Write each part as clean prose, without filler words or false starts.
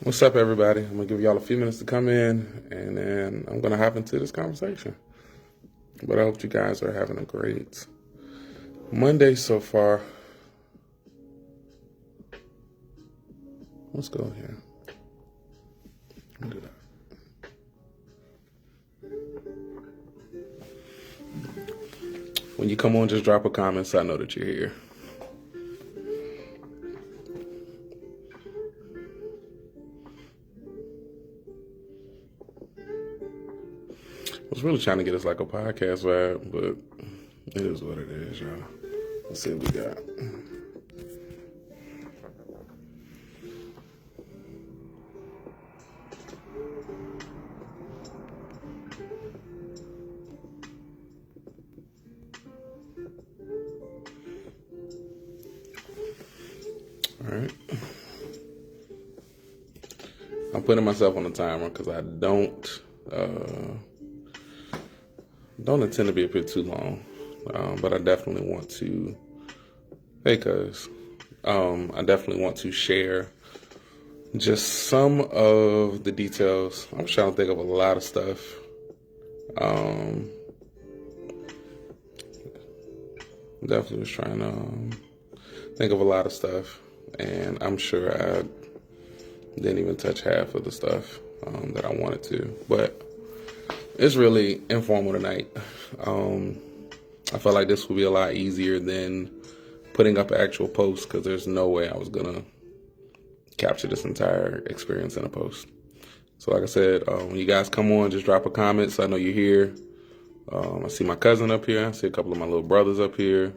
What's up, everybody? I'm going to give y'all a few minutes to come in, and then I'm going to hop into this conversation. But I hope you guys are having a great Monday so far. Let's go here. Do that. When you come on, just drop a comment so I know that you're here. I was really trying to get us like a podcast vibe, but it is what it is, y'all. Let's see what we got. All right. I'm putting myself on a timer because I don't intend to be a bit too long, but I definitely want to. I definitely want to share just some of the details. I'm trying to think of a lot of stuff. Definitely was trying to think of a lot of stuff, and I'm sure I didn't even touch half of the stuff that I wanted to, but it's really informal tonight. I felt like this would be a lot easier than putting up an actual post because there's no way I was going to capture this entire experience in a post. So like I said, when you guys come on, just drop a comment so I know you're here. I see my cousin up here. I see a couple of my little brothers up here.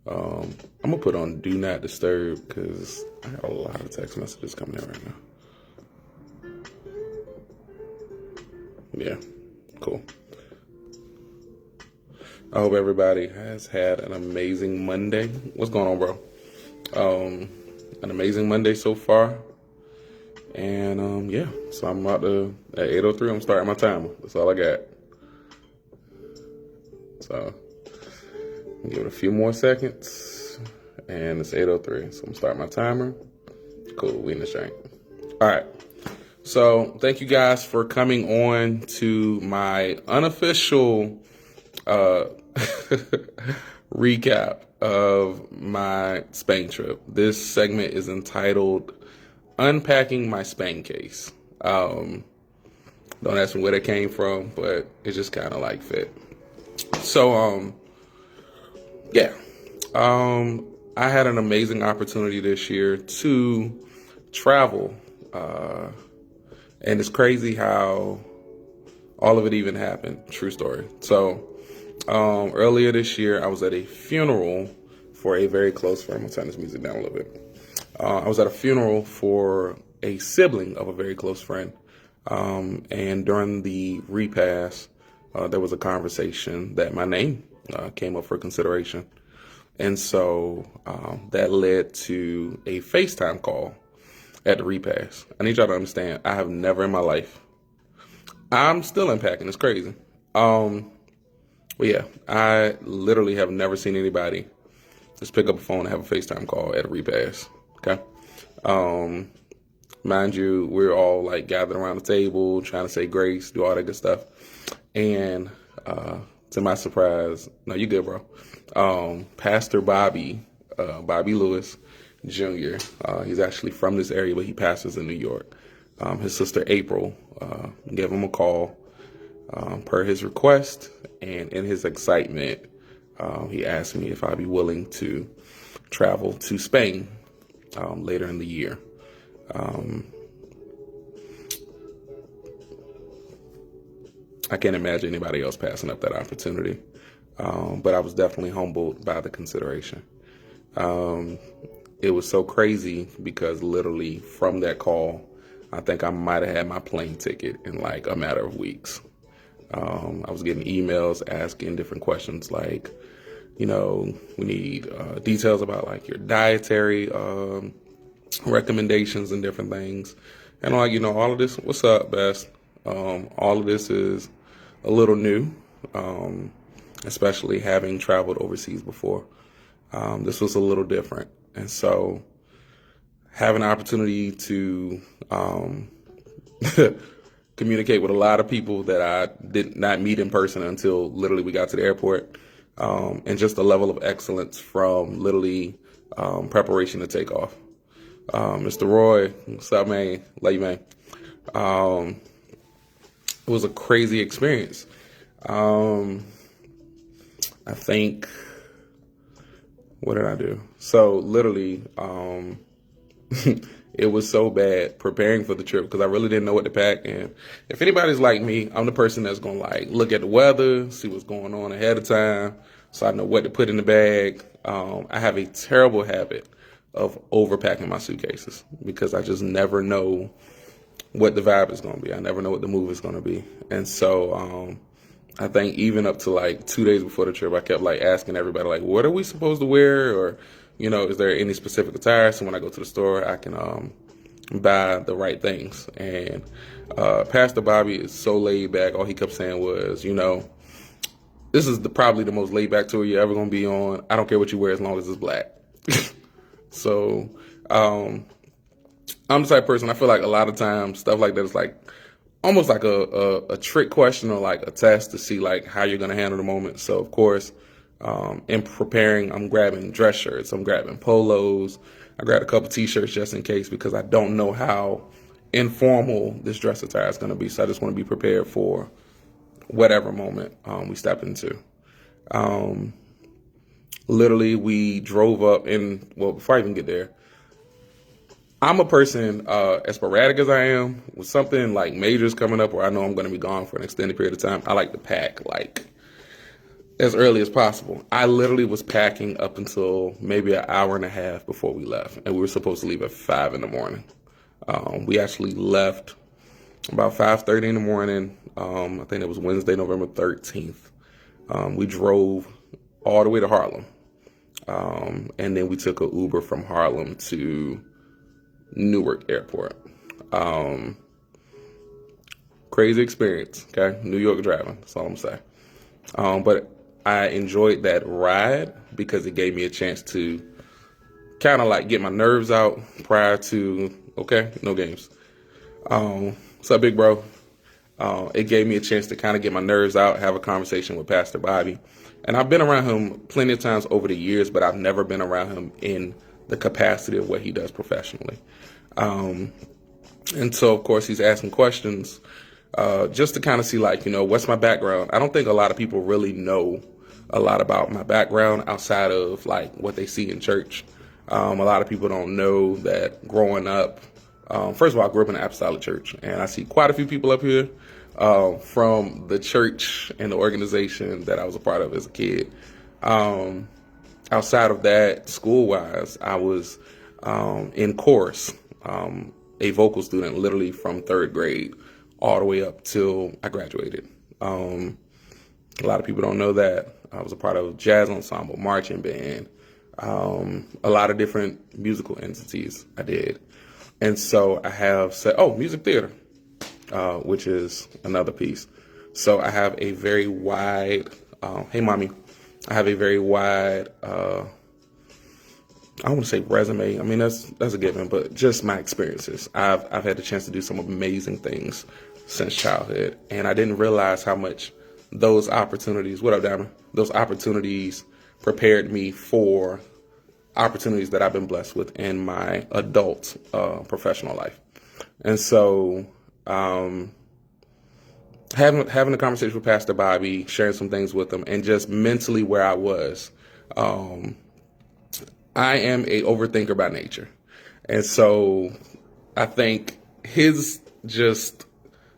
I'm going to put on Do Not Disturb because I got a lot of text messages coming in right now. Yeah, cool. I hope everybody has had an amazing Monday. What's going on, bro? An amazing Monday so far. And yeah, so I'm about to, at 8:03, I'm starting my timer. That's all I got. So give it a few more seconds. And it's 8:03. So I'm starting my timer. Cool, we in the shank. All right. So thank you guys for coming on to my unofficial recap of my Spain trip. This segment is entitled Unpacking My Spain Case. Don't ask me where that came from, but it just kind of like fit. So, yeah. I had an amazing opportunity this year to travel. And it's crazy how all of it even happened. True story. So, earlier this year, I was at a funeral for a very close friend. I'm going to turn this music down a little bit. I was at a funeral for a sibling of a very close friend. And during the repast, there was a conversation that my name came up for consideration. And so that led to a FaceTime call at the repast. I need y'all to understand, I have never in my life, I'm still unpacking, it's crazy. But yeah, I literally have never seen anybody just pick up a phone and have a FaceTime call at a repast. Okay. Mind you, we're all like gathered around the table, trying to say grace, do all that good stuff. And to my surprise, no, you good, bro. Pastor Bobby Lewis Jr., he's actually from this area, but he pastors in New York. His sister April gave him a call per his request, and in his excitement, he asked me if I'd be willing to travel to Spain later in the year. I can't imagine anybody else passing up that opportunity, but I was definitely humbled by the consideration. It was so crazy because literally from that call, I think I might have had my plane ticket in like a matter of weeks. I was getting emails asking different questions like, we need details about like your dietary recommendations and different things. And I'm like, all of this, what's up, Best? All of this is a little new, especially having traveled overseas before. This was a little different. And so having an opportunity to communicate with a lot of people that I did not meet in person until literally we got to the airport. And just the level of excellence from literally preparation to take off. Mr. Roy, what's up, man? Love you, man. It was a crazy experience. I think, what did I do? So literally, it was so bad preparing for the trip because I really didn't know what to pack. And if anybody's like me, I'm the person that's going to like look at the weather, see what's going on ahead of time, so I know what to put in the bag. I have a terrible habit of overpacking my suitcases because I just never know what the vibe is going to be. I never know what the move is going to be. And so I think even up to like 2 days before the trip, I kept like asking everybody, like, what are we supposed to wear? Or, you know, is there any specific attire? So when I go to the store, I can buy the right things. And Pastor Bobby is so laid back. All he kept saying was, you know, this is probably the most laid back tour you're ever going to be on. I don't care what you wear as long as it's black. So I'm the type of person, I feel like a lot of times stuff like that is like almost like a trick question or like a test to see like how you're going to handle the moment. So of course, in preparing, I'm grabbing dress shirts, I'm grabbing polos, I grabbed a couple t-shirts just in case because I don't know how informal this dress attire is going to be. So I just want to be prepared for whatever moment we step into. Literally, we drove up and, well, before I even get there, I'm a person, as sporadic as I am, with something like majors coming up where I know I'm going to be gone for an extended period of time, I like to pack like as early as possible. I literally was packing up until maybe an hour and a half before we left, and we were supposed to leave at 5 in the morning. We actually left about 5:30 in the morning. I think it was Wednesday, November 13th. We drove all the way to Harlem. And then we took an Uber from Harlem to Newark Airport. Crazy experience, okay? New York driving, that's all I'm saying. But I enjoyed that ride because it gave me a chance to kind of like get my nerves out prior to, okay, no games. What's up, big bro? It gave me a chance to kind of get my nerves out, have a conversation with Pastor Bobby. And I've been around him plenty of times over the years, but I've never been around him in the capacity of what he does professionally. And so, of course, he's asking questions just to kind of see, like, you know, what's my background? I don't think a lot of people really know a lot about my background outside of, like, what they see in church. A lot of people don't know that growing up, first of all, I grew up in an apostolic church, and I see quite a few people up here from the church and the organization that I was a part of as a kid. Outside of that, school-wise, I was in chorus, a vocal student literally from 3rd grade all the way up till I graduated. A lot of people don't know that. I was a part of jazz ensemble, marching band, a lot of different musical entities I did. And so I have said, music theater, which is another piece. So I have a very wide, hey, mommy, I have a very wide, I want to say resume. I mean, that's a given, but just my experiences. I've had the chance to do some amazing things since childhood, and I didn't realize how much those opportunities, what up, Diamond? Those opportunities prepared me for opportunities that I've been blessed with in my adult professional life. And so having a conversation with Pastor Bobby, sharing some things with him, and just mentally where I was, I am a overthinker by nature. And so I think his just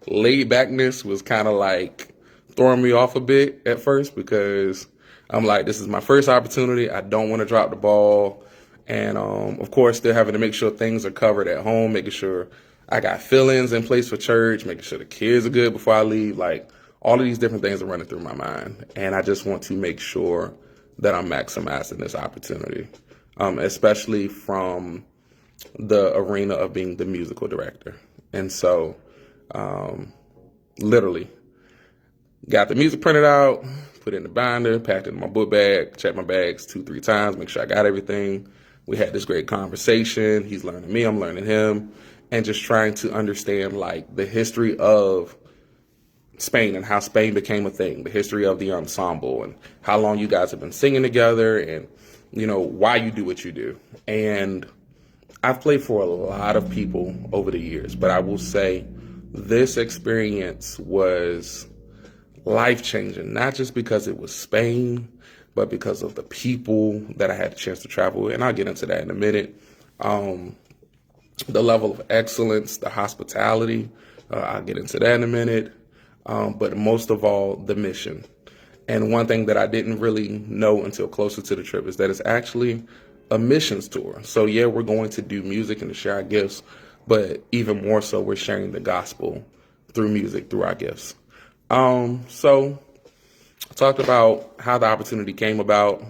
laid backness was kind of like throwing me off a bit at first because I'm like, this is my first opportunity. I don't want to drop the ball. And, of course, still having to make sure things are covered at home, making sure I got fill-ins in place for church, making sure the kids are good before I leave. Like, all of these different things are running through my mind. And I just want to make sure that I'm maximizing this opportunity, especially from the arena of being the musical director. And so, literally, got the music printed out, put it in the binder, packed it in my book bag, checked my bags 2-3 times, make sure I got everything. We had this great conversation. He's learning me, I'm learning him, and just trying to understand like the history of Spain and how Spain became a thing, the history of the ensemble and how long you guys have been singing together and, why you do what you do. And I've played for a lot of people over the years, but I will say this experience was life-changing, not just because it was Spain, but because of the people that I had the chance to travel with. And I'll get into that in a minute. The level of excellence, the hospitality, I'll get into that in a minute. But most of all, the mission. And one thing that I didn't really know until closer to the trip is that it's actually a missions tour. So yeah, we're going to do music and to share our gifts, but even more so, we're sharing the gospel through music, through our gifts. So I talked about how the opportunity came about.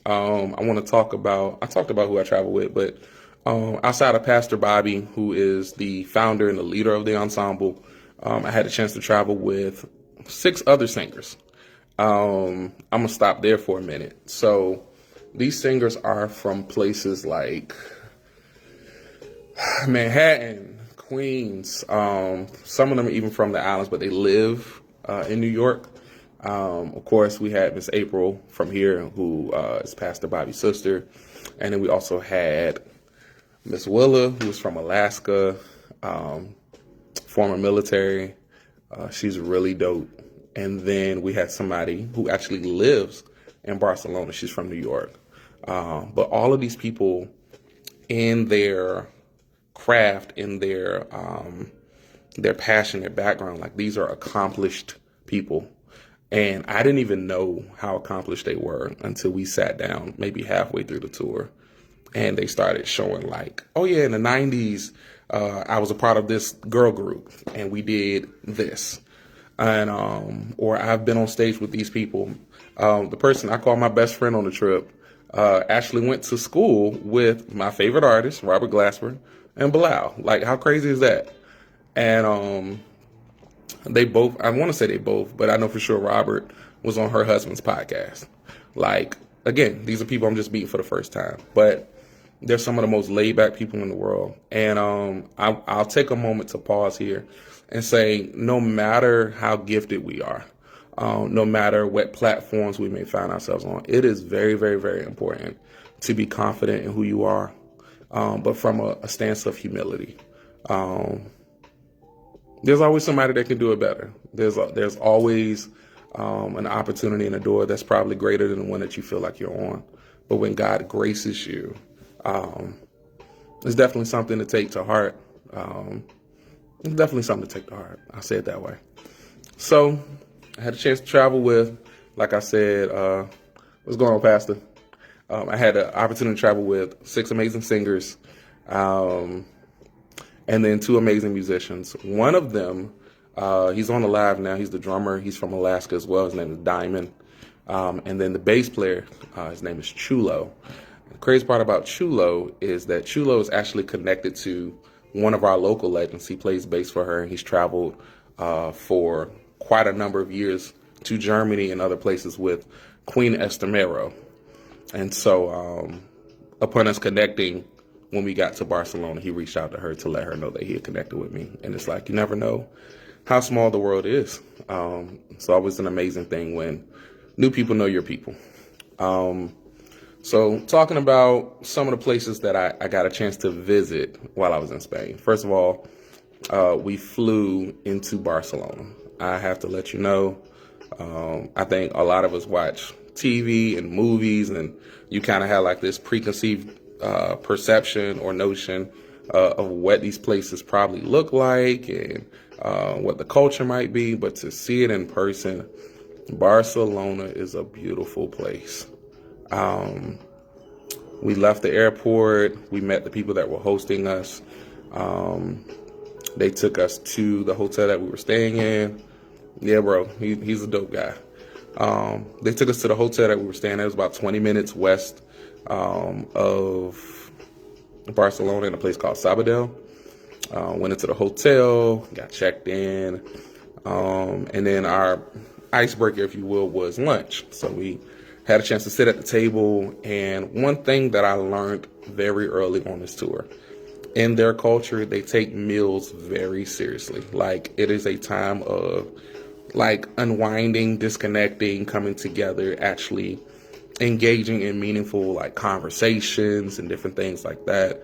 I talked about who I travel with, but outside of Pastor Bobby, who is the founder and the leader of the ensemble, I had a chance to travel with 6 other singers. I'm going to stop there for a minute. So these singers are from places like Manhattan, Queens. Some of them are even from the islands, but they live in New York. Of course, we had Miss April from here, who is Pastor Bobby's sister. And then we also had Miss Willa, who was from Alaska, former military. She's really dope. And then we had somebody who actually lives in Barcelona. She's from New York. But all of these people in their craft, in their passion, their background, like these are accomplished people. And I didn't even know how accomplished they were until we sat down maybe halfway through the tour. And they started showing like, oh yeah, in the 90s, I was a part of this girl group and we did this. And, or I've been on stage with these people. The person I call my best friend on the trip, actually went to school with my favorite artist, Robert Glasper, and Bilal. Like, how crazy is that? And, they both, I want to say they both, but I know for sure Robert was on her husband's podcast. Like, again, these are people I'm just meeting for the first time, but they're some of the most laid back people in the world. And I'll take a moment to pause here and say, no matter how gifted we are, no matter what platforms we may find ourselves on, it is very, very, very important to be confident in who you are, but from a stance of humility. There's always somebody that can do it better. There's always an opportunity and a door that's probably greater than the one that you feel like you're on. But when God graces you, it's definitely something to take to heart. It's definitely something to take to heart. I'll say it that way. So I had a chance to travel with, like I said, what's going on, Pastor? I had an opportunity to travel with 6 amazing singers. And then 2 amazing musicians. One of them, he's on the live now. He's the drummer. He's from Alaska as well. His name is Diamond. And then the bass player, his name is Chulo. The crazy part about Chulo is that Chulo is actually connected to one of our local legends. He plays bass for her, and he's traveled for quite a number of years to Germany and other places with Queen Estamero. And so upon us connecting, when we got to Barcelona, he reached out to her to let her know that he had connected with me. And it's like, you never know how small the world is. It's always an amazing thing when new people know your people. So talking about some of the places that I got a chance to visit while I was in Spain. First of all, we flew into Barcelona. I have to let you know, I think a lot of us watch TV and movies, and you kind of have like this preconceived perception or notion of what these places probably look like and what the culture might be. But to see it in person, Barcelona is a beautiful place. We left the airport. We met the people that were hosting us. They took us to the hotel that we were staying in. Yeah, bro, he's a dope guy. They took us to the hotel that we were staying at. It was about 20 minutes west of Barcelona in a place called Sabadell. Went into the hotel, got checked in, and then our icebreaker, if you will, was lunch. So we had a chance to sit at the table. And one thing that I learned very early on this tour, in their culture, they take meals very seriously. Like, it is a time of like unwinding, disconnecting, coming together, actually engaging in meaningful like conversations and different things like that.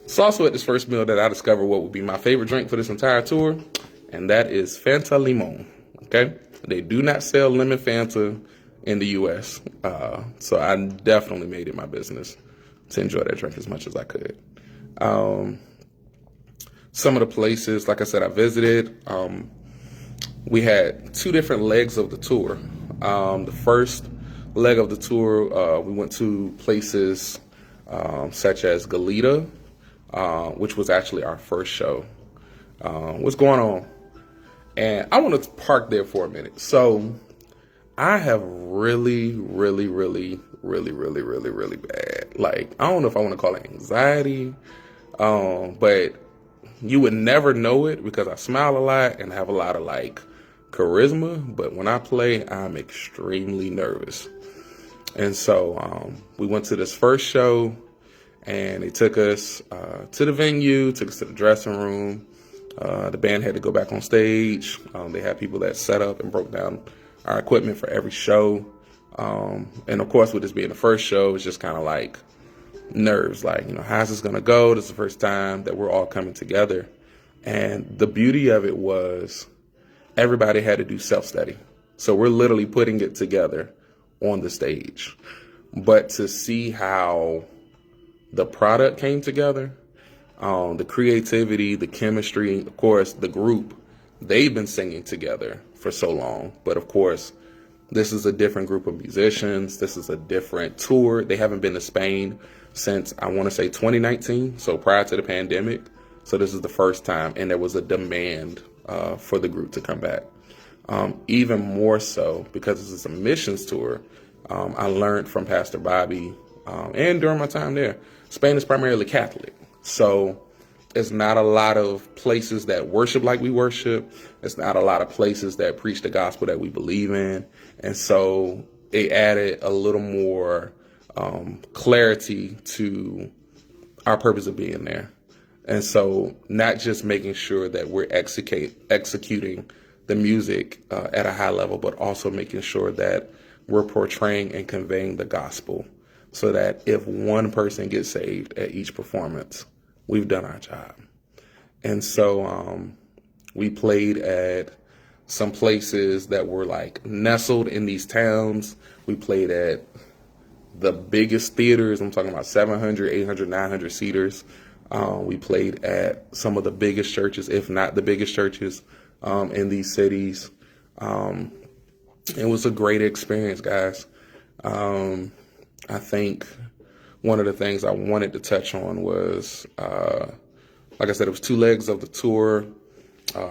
It's also at this first meal that I discovered what would be my favorite drink for this entire tour, and that is Fanta Limon. Okay, they do not sell lemon Fanta in the U.S., so I definitely made it my business to enjoy that drink as much as I could. Some of the places, like I said, I visited, we had two different legs of the tour. The first leg of the tour, we went to places such as Goleta, which was actually our first show. What's going on? And I want to park there for a minute. So I have really bad, like, I don't know if I want to call it anxiety, but you would never know it because I smile a lot and have a lot of like charisma. But when I play, I'm extremely nervous. And so we went to this first show, and they took us to the venue, took us to the dressing room. The band had to go back on stage. They had people that set up and broke down our equipment for every show. And of course, with this being the first show, it's just kind of like nerves, like, how's this going to go? This is the first time that we're all coming together. And the beauty of it was everybody had to do self-study. So we're literally putting it together on the stage. But to see how the product came together, the creativity, the chemistry, of course, the group, they've been singing together for so long. But of course, this is a different group of musicians. This is a different tour. They haven't been to Spain since, I want to say, 2019, so prior to the pandemic. So this is the first time, and there was a demand for the group to come back. Even more so because this is a missions tour. I learned from Pastor Bobby, and during my time there, Spain is primarily Catholic. So it's not a lot of places that worship like we worship. It's not a lot of places that preach the gospel that we believe in. And so it added a little more clarity to our purpose of being there. And so not just making sure that we're executing the music at a high level, but also making sure that we're portraying and conveying the gospel so that if one person gets saved at each performance, we've done our job. And so we played at some places that were like nestled in these towns. We played at the biggest theaters. I'm talking about 700, 800, 900 seaters. We played at some of the biggest churches, if not the biggest churches in these cities. It was a great experience, guys. I think one of the things I wanted to touch on was, like I said, it was two legs of the tour.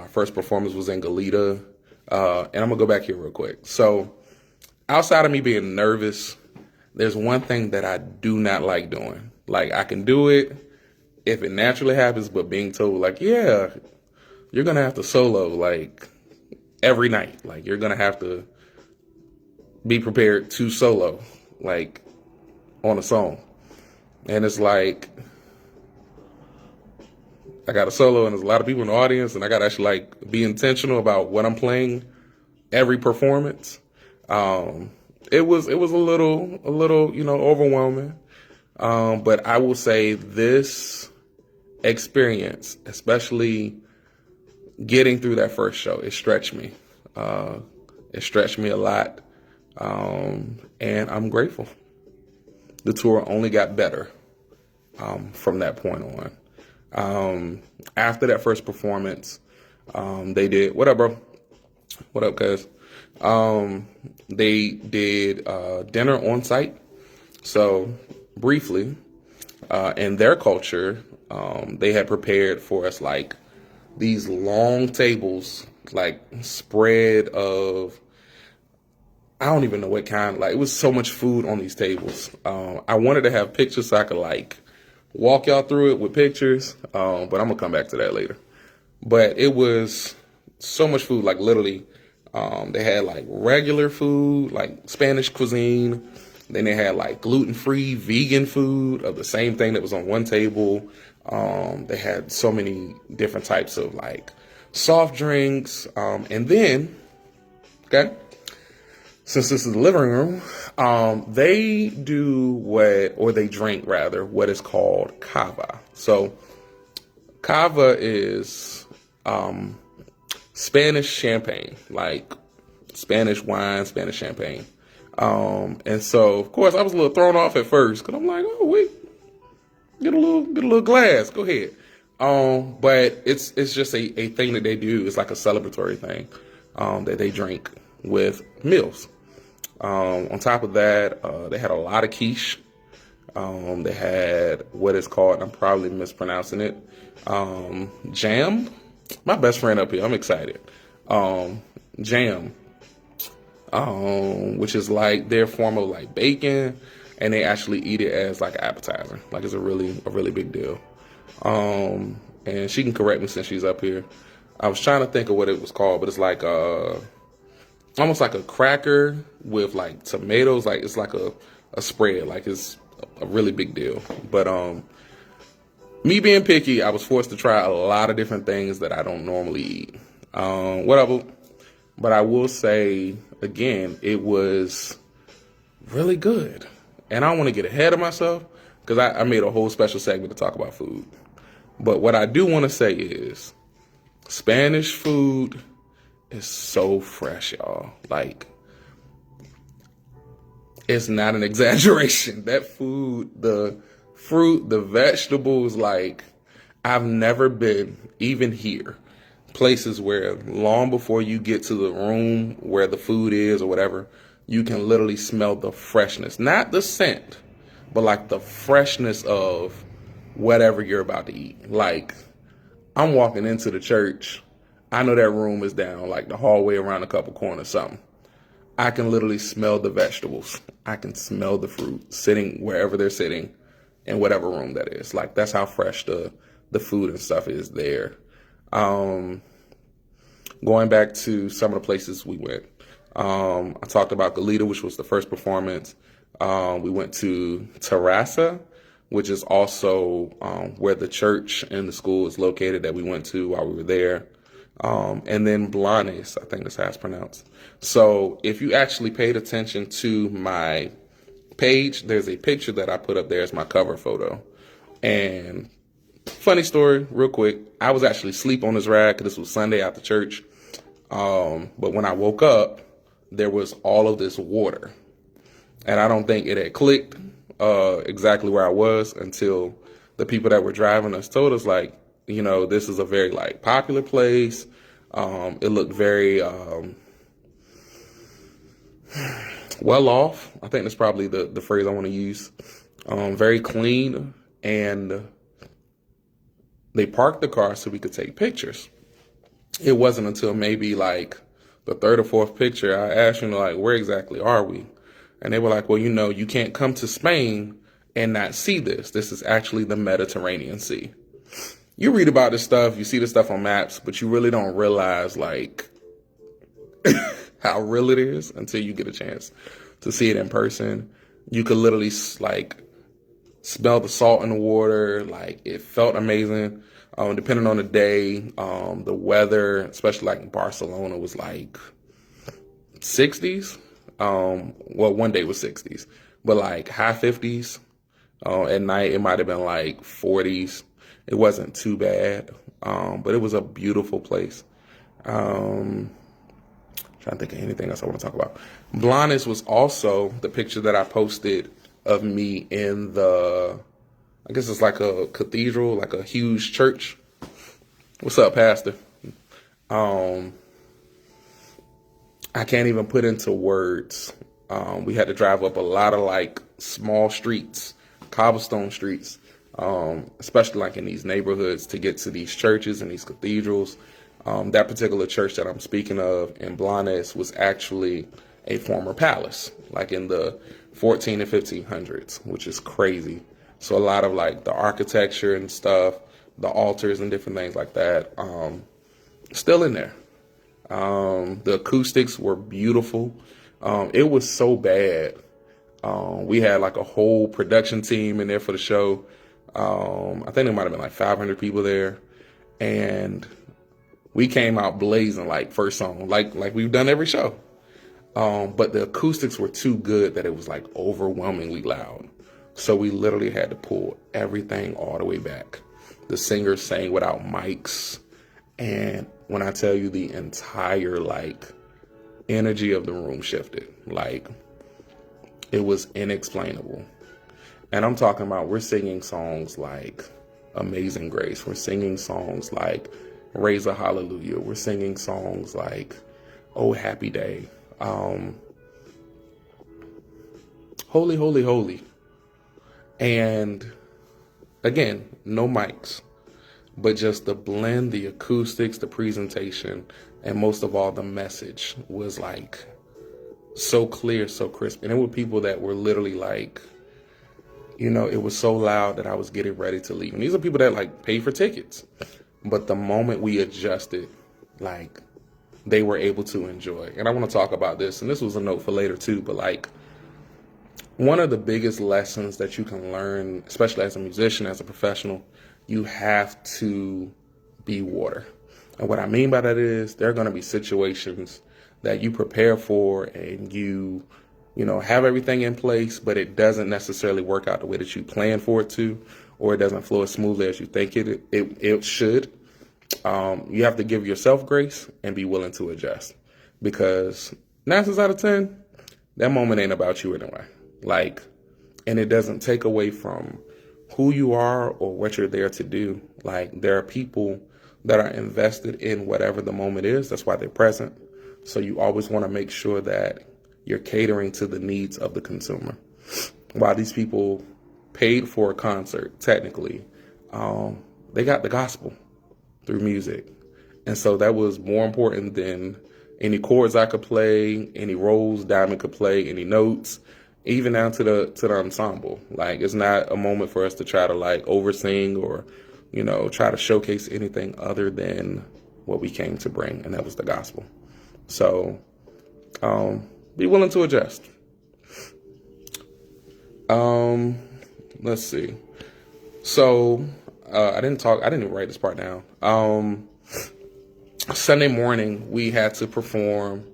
First performance was in Goleta. And I'm going to go back here real quick. So outside of me being nervous, there's one thing that I do not like doing. Like, I can do it if it naturally happens, but being told, like, yeah, you're going to have to solo, like, every night. Like, you're going to have to be prepared to solo, like, on a song. And it's like, I got a solo and there's a lot of people in the audience, and I got to actually, like, be intentional about what I'm playing every performance. It was a little, overwhelming. But I will say this experience, especially getting through that first show, it stretched me. It stretched me a lot. And I'm grateful. The tour only got better from that point on. After that first performance, they did, what up, bro? What up, cuz? They did dinner on site. So briefly, in their culture, they had prepared for us like these long tables, like spread of, I don't even know what kind, like it was so much food on these tables. I wanted to have pictures so I could like walk y'all through it with pictures, but I'm gonna come back to that later. But it was so much food, like literally They had like regular food, like Spanish cuisine. Then they had like gluten-free vegan food of the same thing that was on one table. They had so many different types of like soft drinks. And then, okay, since this is the living room, they do they drink rather, what is called cava. So cava is Spanish champagne, like Spanish wine, Spanish champagne. And so, of course, I was a little thrown off at first because I'm like, oh, wait, get a little glass. Go ahead. But it's just a thing that they do. It's like a celebratory thing, that they drink with meals. On top of that, they had a lot of quiche. They had what is called, I'm probably mispronouncing it, jam. My best friend up here, I'm excited. Jam, which is like their form of like bacon, and they actually eat it as like an appetizer. Like it's a really big deal. And she can correct me since she's up here. I was trying to think of what it was called, but it's like almost like a cracker with like tomatoes. Like it's like a spread. Like it's a really big deal. But me being picky, I was forced to try a lot of different things that I don't normally eat. Whatever. But I will say, again, it was really good. And I don't want to get ahead of myself because I made a whole special segment to talk about food. But what I do want to say is Spanish food is so fresh, y'all. Like, it's not an exaggeration. That food, the fruit, the vegetables, like, I've never been, even here, places where long before you get to the room where the food is or whatever, you can literally smell the freshness. Not the scent, but like the freshness of whatever you're about to eat. Like, I'm walking into the church. I know that room is down, like the hallway around a couple corners, something. I can literally smell the vegetables. I can smell the fruit sitting wherever they're sitting in whatever room that is. Like, that's how fresh the food and stuff is there. Going back to some of the places we went. I talked about Goleta, which was the first performance. We went to Terraza, which is also where the church and the school is located that we went to while we were there. And then Blanes, I think that's how it's pronounced. So if you actually paid attention to my page, there's a picture that I put up there as my cover photo. And funny story, real quick, I was actually asleep on this rag because this was Sunday after church. But when I woke up, there was all of this water. And I don't think it had clicked exactly where I was until the people that were driving us told us, like, you know, this is a very like popular place. It looked very well off. I think that's probably the phrase I want to use. Very clean, and they parked the car so we could take pictures. It wasn't until maybe like the third or fourth picture I asked, you know, like, where exactly are we? And they were like, well, you know, you can't come to Spain and not see this. This is actually the Mediterranean Sea. You read about this stuff, you see this stuff on maps, but you really don't realize, like, how real it is until you get a chance to see it in person. You could literally, like, smell the salt in the water. Like, it felt amazing. Depending on the day, the weather, especially like in Barcelona, was like 60s. Well, one day was 60s, but like high 50s. At night, it might have been like 40s. It wasn't too bad, but it was a beautiful place. Trying to think of anything else I want to talk about. Blanes was also the picture that I posted of me in the, I guess it's like a cathedral, like a huge church. What's up, Pastor? I can't even put into words. We had to drive up a lot of like small streets, cobblestone streets, especially like in these neighborhoods to get to these churches and these cathedrals. That particular church that I'm speaking of in Blanes was actually a former palace, like in the 14 and 1500s, which is crazy. So a lot of like the architecture and stuff, the altars and different things like that, still in there. The acoustics were beautiful. It was so bad. We had like a whole production team in there for the show. I think there might have been like 500 people there. And we came out blazing like first song, like we've done every show. But the acoustics were too good that it was like overwhelmingly loud. So we literally had to pull everything all the way back. The singers sang without mics. And when I tell you, the entire like energy of the room shifted, like it was inexplainable. And I'm talking about, we're singing songs like Amazing Grace. We're singing songs like Raise a Hallelujah. We're singing songs like Oh Happy Day. Holy, Holy, Holy. And again, no mics, but just the blend, the acoustics, the presentation, and most of all, the message was like so clear, so crisp. And there were people that were literally like, you know, it was so loud that I was getting ready to leave. And these are people that like pay for tickets. But the moment we adjusted, like they were able to enjoy. And I want to talk about this, and this was a note for later too, but like one of the biggest lessons that you can learn, especially as a musician, as a professional, you have to be water. And what I mean by that is there are going to be situations that you prepare for and you know, have everything in place, but it doesn't necessarily work out the way that you plan for it to, or it doesn't flow as smoothly as you think it should. You have to give yourself grace and be willing to adjust, because 9 times out of 10, that moment ain't about you anyway. Like, and it doesn't take away from who you are or what you're there to do. Like, there are people that are invested in whatever the moment is. That's why they're present. So you always want to make sure that you're catering to the needs of the consumer. While these people paid for a concert, technically, they got the gospel through music. And so that was more important than any chords I could play, any roles Diamond could play, any notes, even down to the ensemble. Like, it's not a moment for us to try to like oversing or, you know, try to showcase anything other than what we came to bring, and that was the gospel. So be willing to adjust. Let's see. So I didn't even write this part down. Sunday morning we had to perform,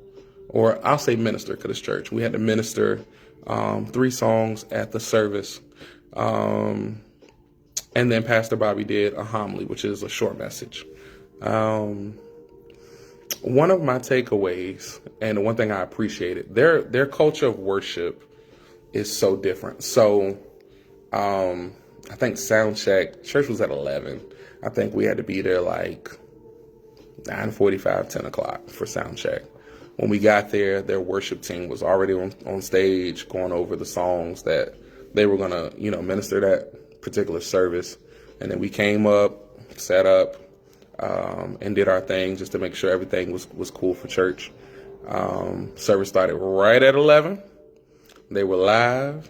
or I'll say minister, because it's church. We had to minister 3 songs at the service. And then Pastor Bobby did a homily, which is a short message. One of my takeaways, and the one thing I appreciated, their culture of worship is so different. So I think sound check, church was at 11. I think we had to be there like 9:45, 10 o'clock for sound check. When we got there, their worship team was already on stage going over the songs that they were going to, you know, minister that particular service. And then we came up, set up, and did our thing just to make sure everything was cool for church. Service started right at 11. They were live.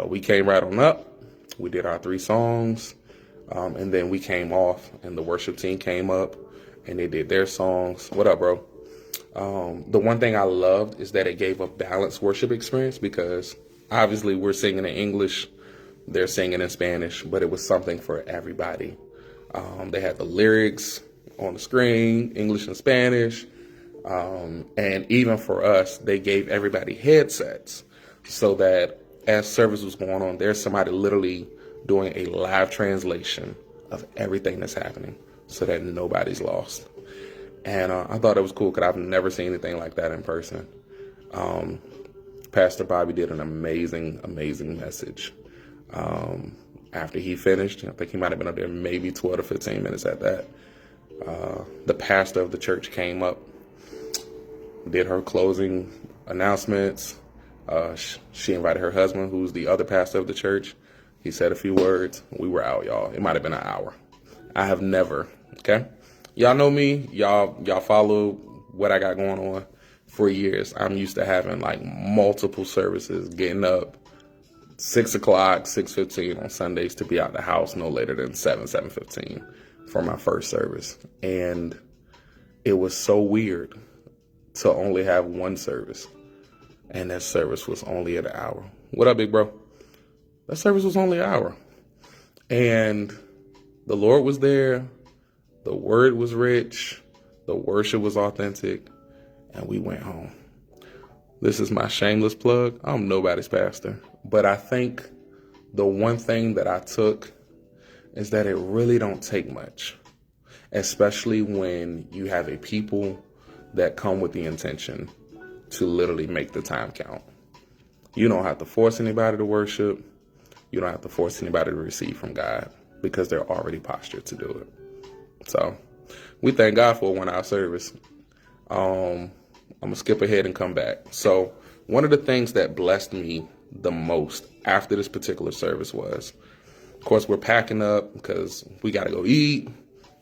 We came right on up. We did our 3 songs. And then we came off, and the worship team came up and they did their songs. What up, bro? The one thing I loved is that it gave a balanced worship experience, because obviously we're singing in English, they're singing in Spanish, but it was something for everybody. They had the lyrics on the screen, English and Spanish. And even for us, they gave everybody headsets so that as service was going on, there's somebody literally doing a live translation of everything that's happening so that nobody's lost. And I thought it was cool because I've never seen anything like that in person. Pastor Bobby did an amazing, amazing message. After he finished, I think he might have been up there maybe 12 to 15 minutes at that. The pastor of the church came up, did her closing announcements. She invited her husband, who's the other pastor of the church. He said a few words. We were out, y'all. It might have been an hour. I have never, okay? Y'all know me. Y'all follow what I got going on for years. I'm used to having like multiple services, getting up 6 o'clock, 6:15 on Sundays to be out the house no later than 7:15 for my first service. And it was so weird to only have one service. And that service was only an hour. What up, big bro? That service was only an hour. And the Lord was there. The word was rich. The worship was authentic. And we went home. This is my shameless plug. I'm nobody's pastor. But I think the one thing that I took is that it really don't take much, especially when you have a people that come with the intention to literally make the time count. You don't have to force anybody to worship. You don't have to force anybody to receive from God because they're already postured to do it. So we thank God for a 1 hour service. I'm going to skip ahead and come back. So one of the things that blessed me the most after this particular service was, of course, we're packing up because we got to go eat,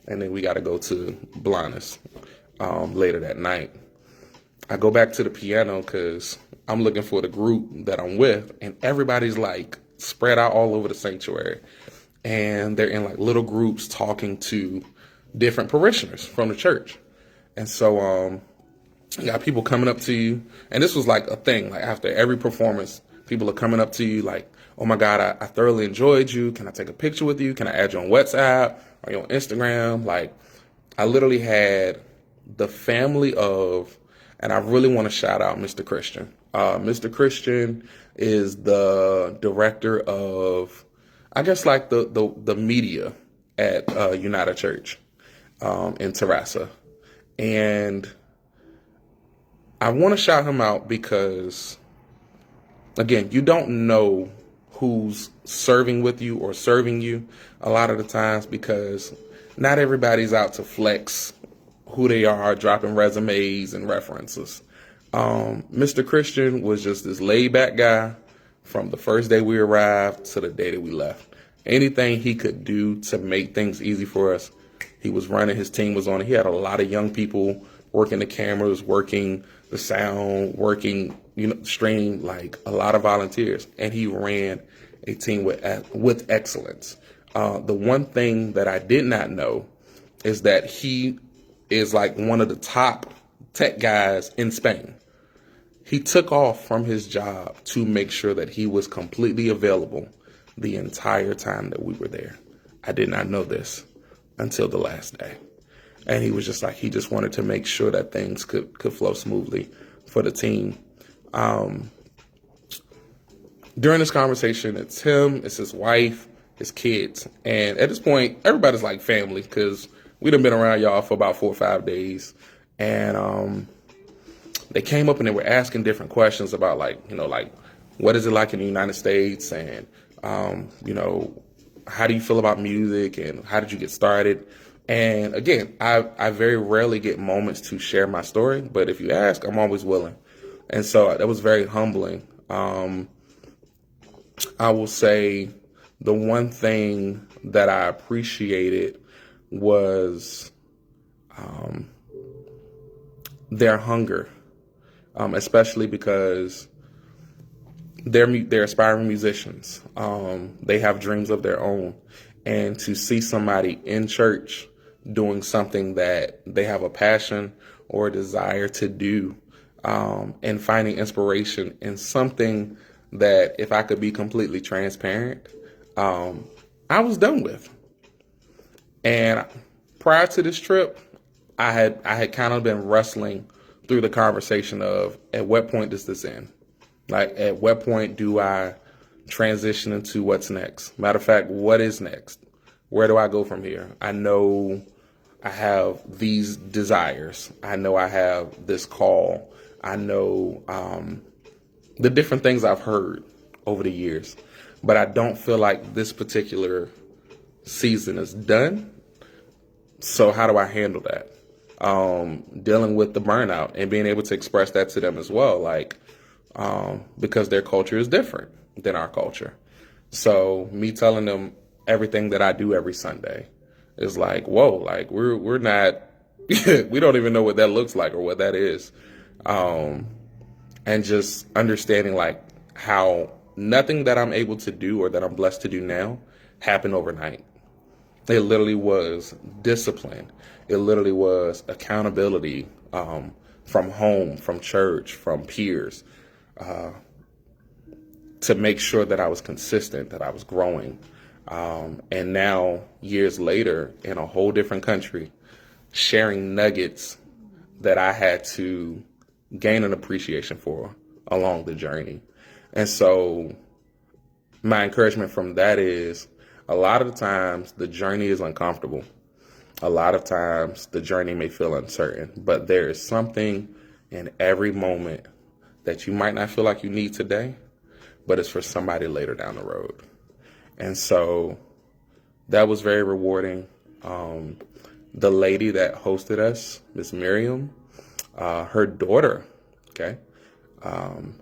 and then we got to go to Blanas later that night. I go back to the piano because I'm looking for the group that I'm with, and everybody's like spread out all over the sanctuary, and they're in like little groups talking to different parishioners from the church. And so you got people coming up to you, and this was like a thing, like after every performance, people are coming up to you like, oh my God, I thoroughly enjoyed you. Can I take a picture with you? Can I add you on WhatsApp? Are you on Instagram? Like, I literally had the family of, and I really want to shout out Mr. Christian. Mr. Christian is the director of, I guess, like the media at United Church in Terrassa. And I want to shout him out because, again, you don't know who's serving with you or serving you a lot of the times because not everybody's out to flex who they are, dropping resumes and references. Mr. Christian was just this laid back guy from the first day we arrived to the day that we left. Anything he could do to make things easy for us, he was running. His team was on it. He had a lot of young people working the cameras, working the sound, working, stream, like a lot of volunteers. And he ran a team with excellence. The one thing that I did not know is that he is like one of the top tech guys in Spain. He took off from his job to make sure that he was completely available the entire time that we were there. I did not know this until the last day. And he was just like, he just wanted to make sure that things could flow smoothly for the team. During this conversation, it's him, it's his wife, his kids. And at this point, everybody's like family because we done been around y'all for about 4 or 5 days. And they came up and they were asking different questions about like, what is it like in the United States? And, how do you feel about music and how did you get started? And again, I very rarely get moments to share my story, but if you ask, I'm always willing. And so that was very humbling. I will say the one thing that I appreciated was their hunger, especially because they're aspiring musicians. They have dreams of their own. And to see somebody in church doing something that they have a passion or a desire to do, and finding inspiration in something that, if I could be completely transparent, I was done with. And prior to this trip, I had kind of been wrestling through the conversation of, at what point does this end? Like, at what point do I transition into what's next? Matter of fact, what is next? Where do I go from here? I know I have these desires. I know I have this call. I know the different things I've heard over the years. But I don't feel like this particular season is done. So how do I handle that? Dealing with the burnout and being able to express that to them as well. Like, because their culture is different than our culture. So me telling them everything that I do every Sunday is like, whoa, like we're not, we don't even know what that looks like or what that is. And just understanding like how nothing that I'm able to do or that I'm blessed to do now happened overnight. It literally was discipline. It literally was accountability, from home, from church, from peers, to make sure that I was consistent, that I was growing. And now, years later, in a whole different country, sharing nuggets that I had to gain an appreciation for along the journey. And so my encouragement from that is, a lot of the times the journey is uncomfortable. A lot of times the journey may feel uncertain, but there is something in every moment that you might not feel like you need today, but it's for somebody later down the road. And so that was very rewarding. The lady that hosted us, Miss Miriam, her daughter,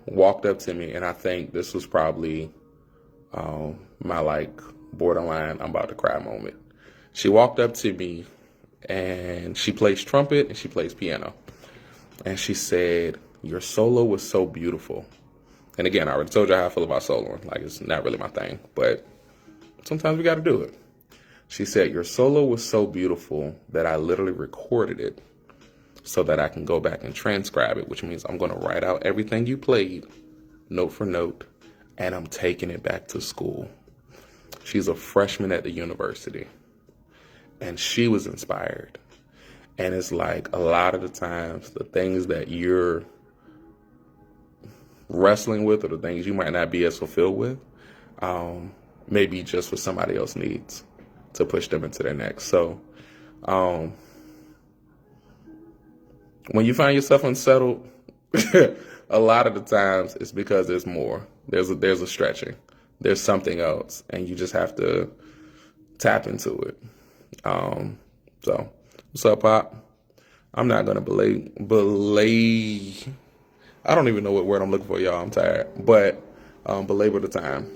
walked up to me, and I think this was probably my borderline I'm about to cry moment. She walked up to me, and she plays trumpet and she plays piano, and she said, "Your solo was so beautiful." And again, I already told you how I feel about soloing. Like, it's not really my thing, but sometimes we got to do it. She said, "Your solo was so beautiful that I literally recorded it so that I can go back and transcribe it," which means I'm going to write out everything you played, note for note, and I'm taking it back to school. She's a freshman at the university, and she was inspired. And it's like, a lot of the times, the things that you're wrestling with, or the things you might not be as fulfilled with, maybe just what somebody else needs to push them into their next. So when you find yourself unsettled, a lot of the times it's because there's more. There's a stretching. There's something else, and you just have to tap into it. So what's up, Pop? I'm not gonna belay. I don't even know what word I'm looking for, y'all. I'm tired, but belabor the time.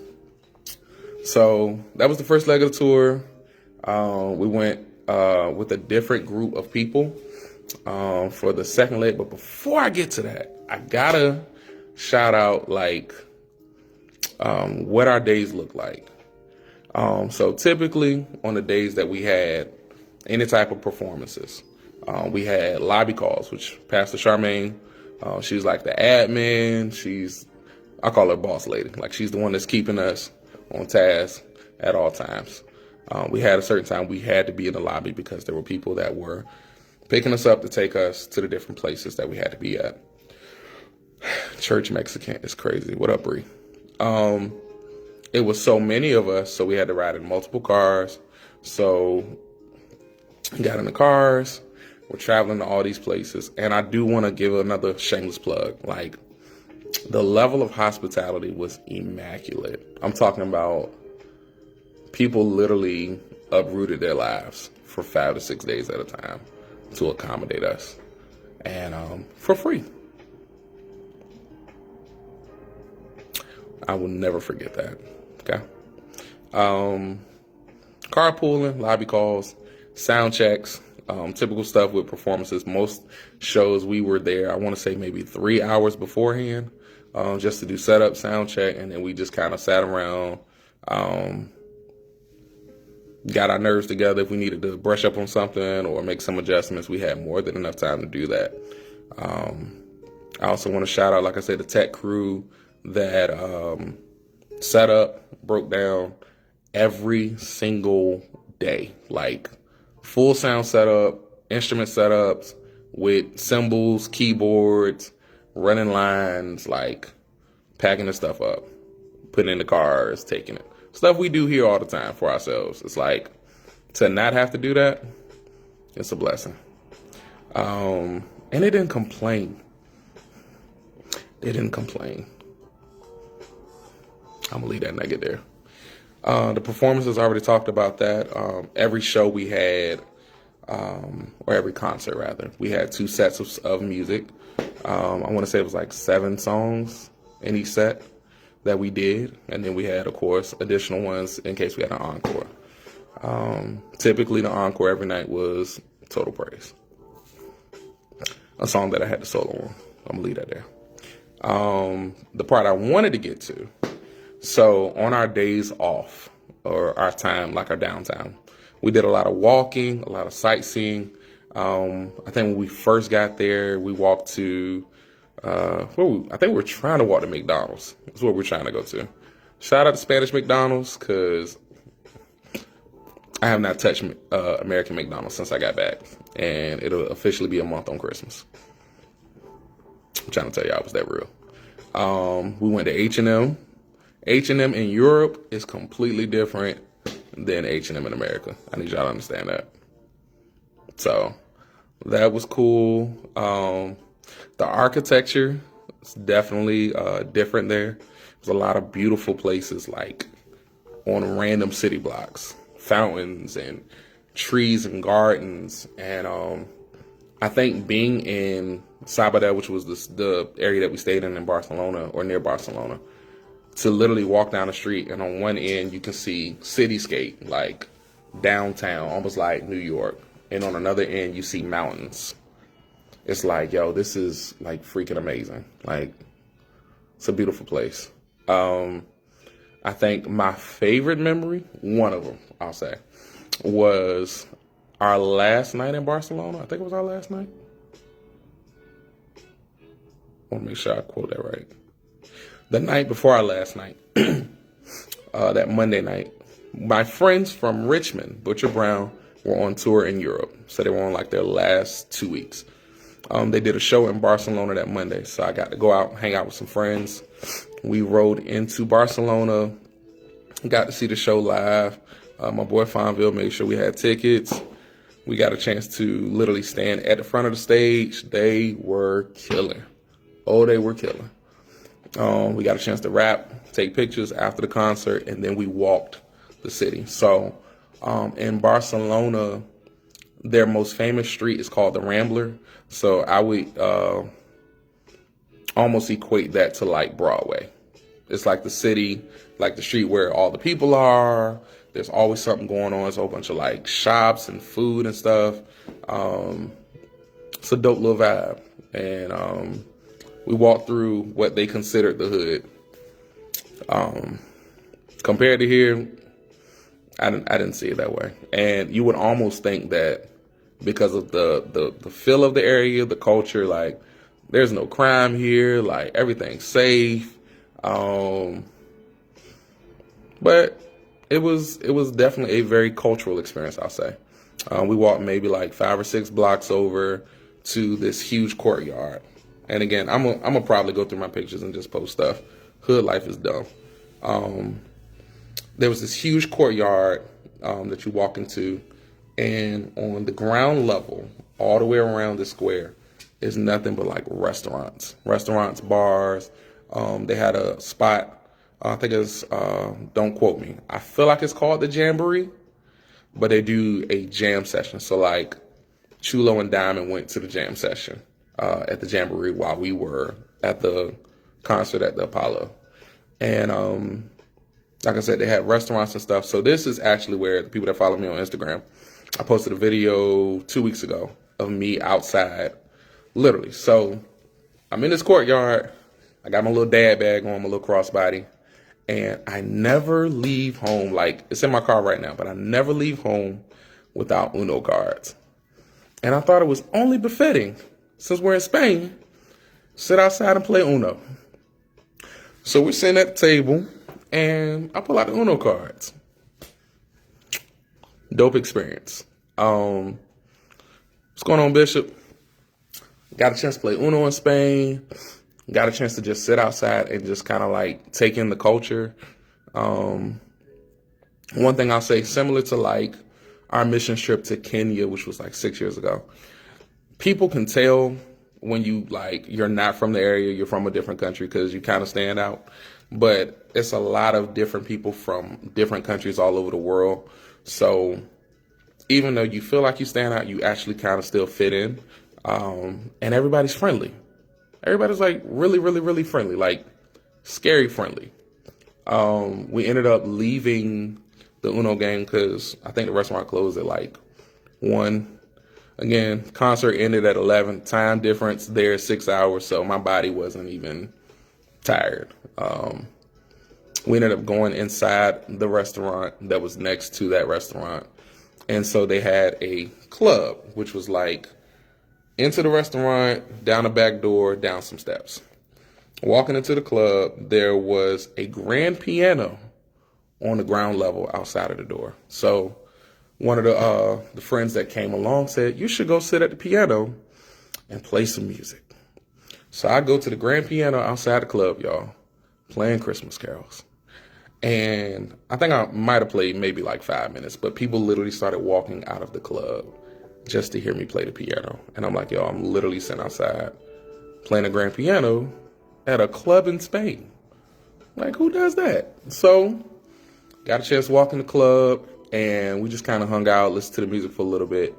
So that was the first leg of the tour. We went with a different group of people for the second leg. But before I get to that, I gotta shout out what our days look like. So typically on the days that we had any type of performances, we had lobby calls, which Pastor Charmaine, she's like the admin. I call her boss lady. Like, she's the one that's keeping us on task at all times. We had a certain time we had to be in the lobby because there were people that were picking us up to take us to the different places that we had to be at. Church Mexican is crazy. What up, Bree? It was so many of us, so we had to ride in multiple cars. So we got in the cars. We're traveling to all these places. And I do want to give another shameless plug. Like, the level of hospitality was immaculate. I'm talking about people literally uprooted their lives for 5 to 6 days at a time to accommodate us, and for free. I will never forget that. Okay. Carpooling, lobby calls, sound checks, typical stuff with performances. Most shows we were there, I want to say maybe 3 hours beforehand, just to do setup, sound check, and then we just kind of sat around, got our nerves together. If we needed to brush up on something or make some adjustments, we had more than enough time to do that. I also want to shout out, like I said, the tech crew that set up, broke down every single day. Like, full sound setup, instrument setups with cymbals, keyboards, running lines, like packing the stuff up, putting it in the cars, taking it. Stuff we do here all the time for ourselves. It's like, to not have to do that, it's a blessing. And they didn't complain. They didn't complain. I'm gonna leave that nugget there. The performances, I already talked about that. Every show we had, or every concert rather, we had 2 sets of music. I want to say it was like 7 songs in each set that we did, and then we had, of course, additional ones in case we had an encore. Typically, the encore every night was Total Praise, a song that I had to solo on. I'm gonna leave that there. The part I wanted to get to. So on our days off, or our time, like our downtime, we did a lot of walking, a lot of sightseeing, I think when we first got there, we walked to, I think we were trying to walk to McDonald's. That's what we're trying to go to. Shout out to Spanish McDonald's, because I have not touched American McDonald's since I got back. And it'll officially be a month on Christmas. I'm trying to tell you I was that real. We went to H&M. H&M in Europe is completely different than H&M in America. I need y'all to understand that. So that was cool. The architecture is definitely different there. There's a lot of beautiful places like on random city blocks, fountains and trees and gardens. And I think being in Sabadell, which was the area that we stayed in Barcelona or near Barcelona, to literally walk down the street and on one end you can see cityscape, like downtown, almost like New York. And on another end you see mountains. It's like, yo, this is like freaking amazing. Like, it's a beautiful place. I think my favorite memory, one of them, I'll say, was our last night in Barcelona. I think it was our last night. I want to make sure I quote that right. The night before our last night, that Monday night, my friends from Richmond, Butcher Brown, were on tour in Europe. So they were on like their last 2 weeks. They did a show in Barcelona that Monday. So I got to go out, hang out with some friends. We rode into Barcelona, got to see the show live. My boy Fonville made sure we had tickets. We got a chance to literally stand at the front of the stage. They were killing. Oh, they were killing. We got a chance to rap, take pictures after the concert, and then we walked the city. So in Barcelona, their most famous street is called the Rambler. So I would almost equate that to like Broadway. It's like the city, like the street where all the people are. There's always something going on. It's a whole bunch of like shops and food and stuff. It's a dope little vibe. And we walked through what they considered the hood. Compared to here, I didn't see it that way. And you would almost think that because of the feel of the area, the culture, like there's no crime here, like everything's safe. But it was definitely a very cultural experience, I'll say. We walked maybe like 5 or 6 blocks over to this huge courtyard. And again, I'm gonna probably go through my pictures and just post stuff. Hood life is dumb. There was this huge courtyard that you walk into, and on the ground level, all the way around the square, is nothing but like restaurants, bars. They had a spot. I think it's, don't quote me, I feel like it's called the Jamboree, but they do a jam session. So like Chulo and Diamond went to the jam session at the Jamboree while we were at the concert at the Apollo. And like I said, they had restaurants and stuff. So this is actually where the people that follow me on Instagram, I posted a video 2 weeks ago of me outside, literally. So I'm in this courtyard. I got my little dad bag on, my little crossbody. And I never leave home, like it's in my car right now, but I never leave home without Uno cards. And I thought it was only befitting, since we're in Spain, sit outside and play Uno. So we're sitting at the table, and I pull out the Uno cards. Dope experience. What's going on, Bishop? Got a chance to play Uno in Spain. Got a chance to just sit outside and just kind of like take in the culture. One thing I'll say, similar to like our mission trip to Kenya, which was like 6 years ago, people can tell when you like, you're not from the area, you're from a different country, because you kind of stand out. But it's a lot of different people from different countries all over the world. So even though you feel like you stand out, you actually kind of still fit in. And everybody's friendly. Everybody's like really, really, really friendly, like scary friendly. We ended up leaving the Uno game because I think the restaurant closed at like 1. Again, concert ended at 11. Time difference there, 6 hours, so my body wasn't even tired. We ended up going inside the restaurant that was next to that restaurant, And so they had a club, which was like into the restaurant, down the back door, down some steps. Walking into the club, there was a grand piano on the ground level outside of the door. So one of the friends that came along said, you should go sit at the piano and play some music. So I go to the grand piano outside the club, y'all, playing Christmas carols. And I think I might have played maybe like 5 minutes, but people literally started walking out of the club just to hear me play the piano. And I'm like, yo, I'm literally sitting outside playing a grand piano at a club in Spain. Like, who does that? So got a chance to walk in the club, and we just kind of hung out, listened to the music for a little bit.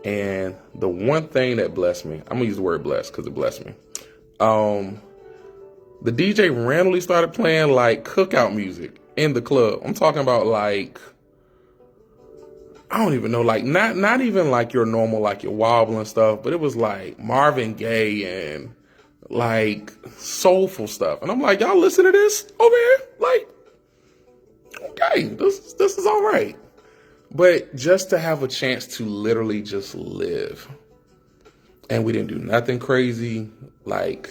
And the one thing that blessed me, I'm gonna use the word blessed because it blessed me. The DJ randomly started playing like cookout music in the club. I'm talking about like, I don't even know, like not even like your normal, like your wobbling stuff, but it was like Marvin Gaye and like soulful stuff. And I'm like, y'all listen to this over here? Like, okay, this is all right. But just to have a chance to literally just live. And we didn't do nothing crazy, like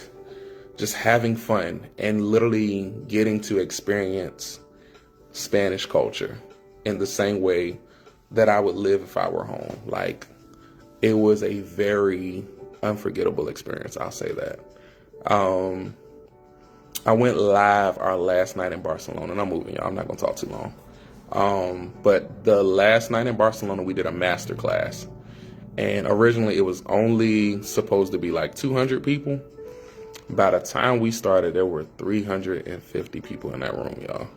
just having fun and literally getting to experience Spanish culture in the same way that I would live if I were home. Like, it was a very unforgettable experience, I'll say that. I went live our last night in Barcelona, and I'm moving, y'all. I'm not gonna talk too long. But the last night in Barcelona, we did a master class. And originally it was only supposed to be like 200 people. By the time we started, there were 350 people in that room, y'all.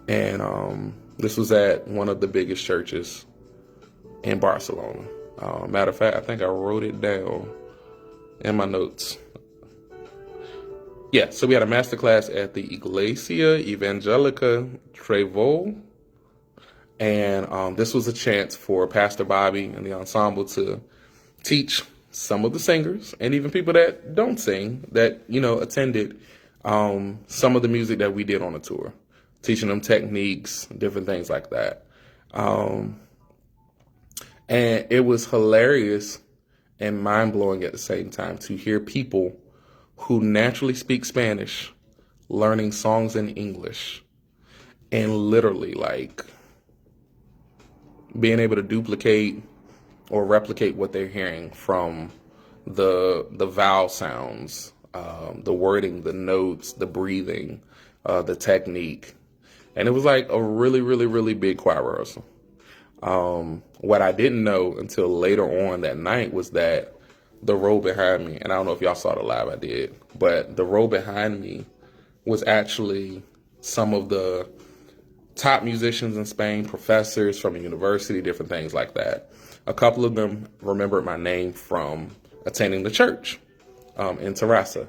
And this was at one of the biggest churches in Barcelona. Matter of fact, I think I wrote it down in my notes. Yeah, so we had a masterclass at the Iglesia Evangelica Trevo. And this was a chance for Pastor Bobby and the ensemble to teach some of the singers and even people that don't sing that, you know, attended some of the music that we did on the tour, teaching them techniques, different things like that. And it was hilarious and mind-blowing at the same time to hear people who naturally speak Spanish learning songs in English and literally like being able to duplicate or replicate what they're hearing from the vowel sounds, the wording, the notes, the breathing, the technique. And it was like a really, really, really big choir rehearsal. What I didn't know until later on that night was that the row behind me, and I don't know if y'all saw the live I did, but the row behind me was actually some of the top musicians in Spain, professors from a university, different things like that. A couple of them remembered my name from attending the church in Terrassa.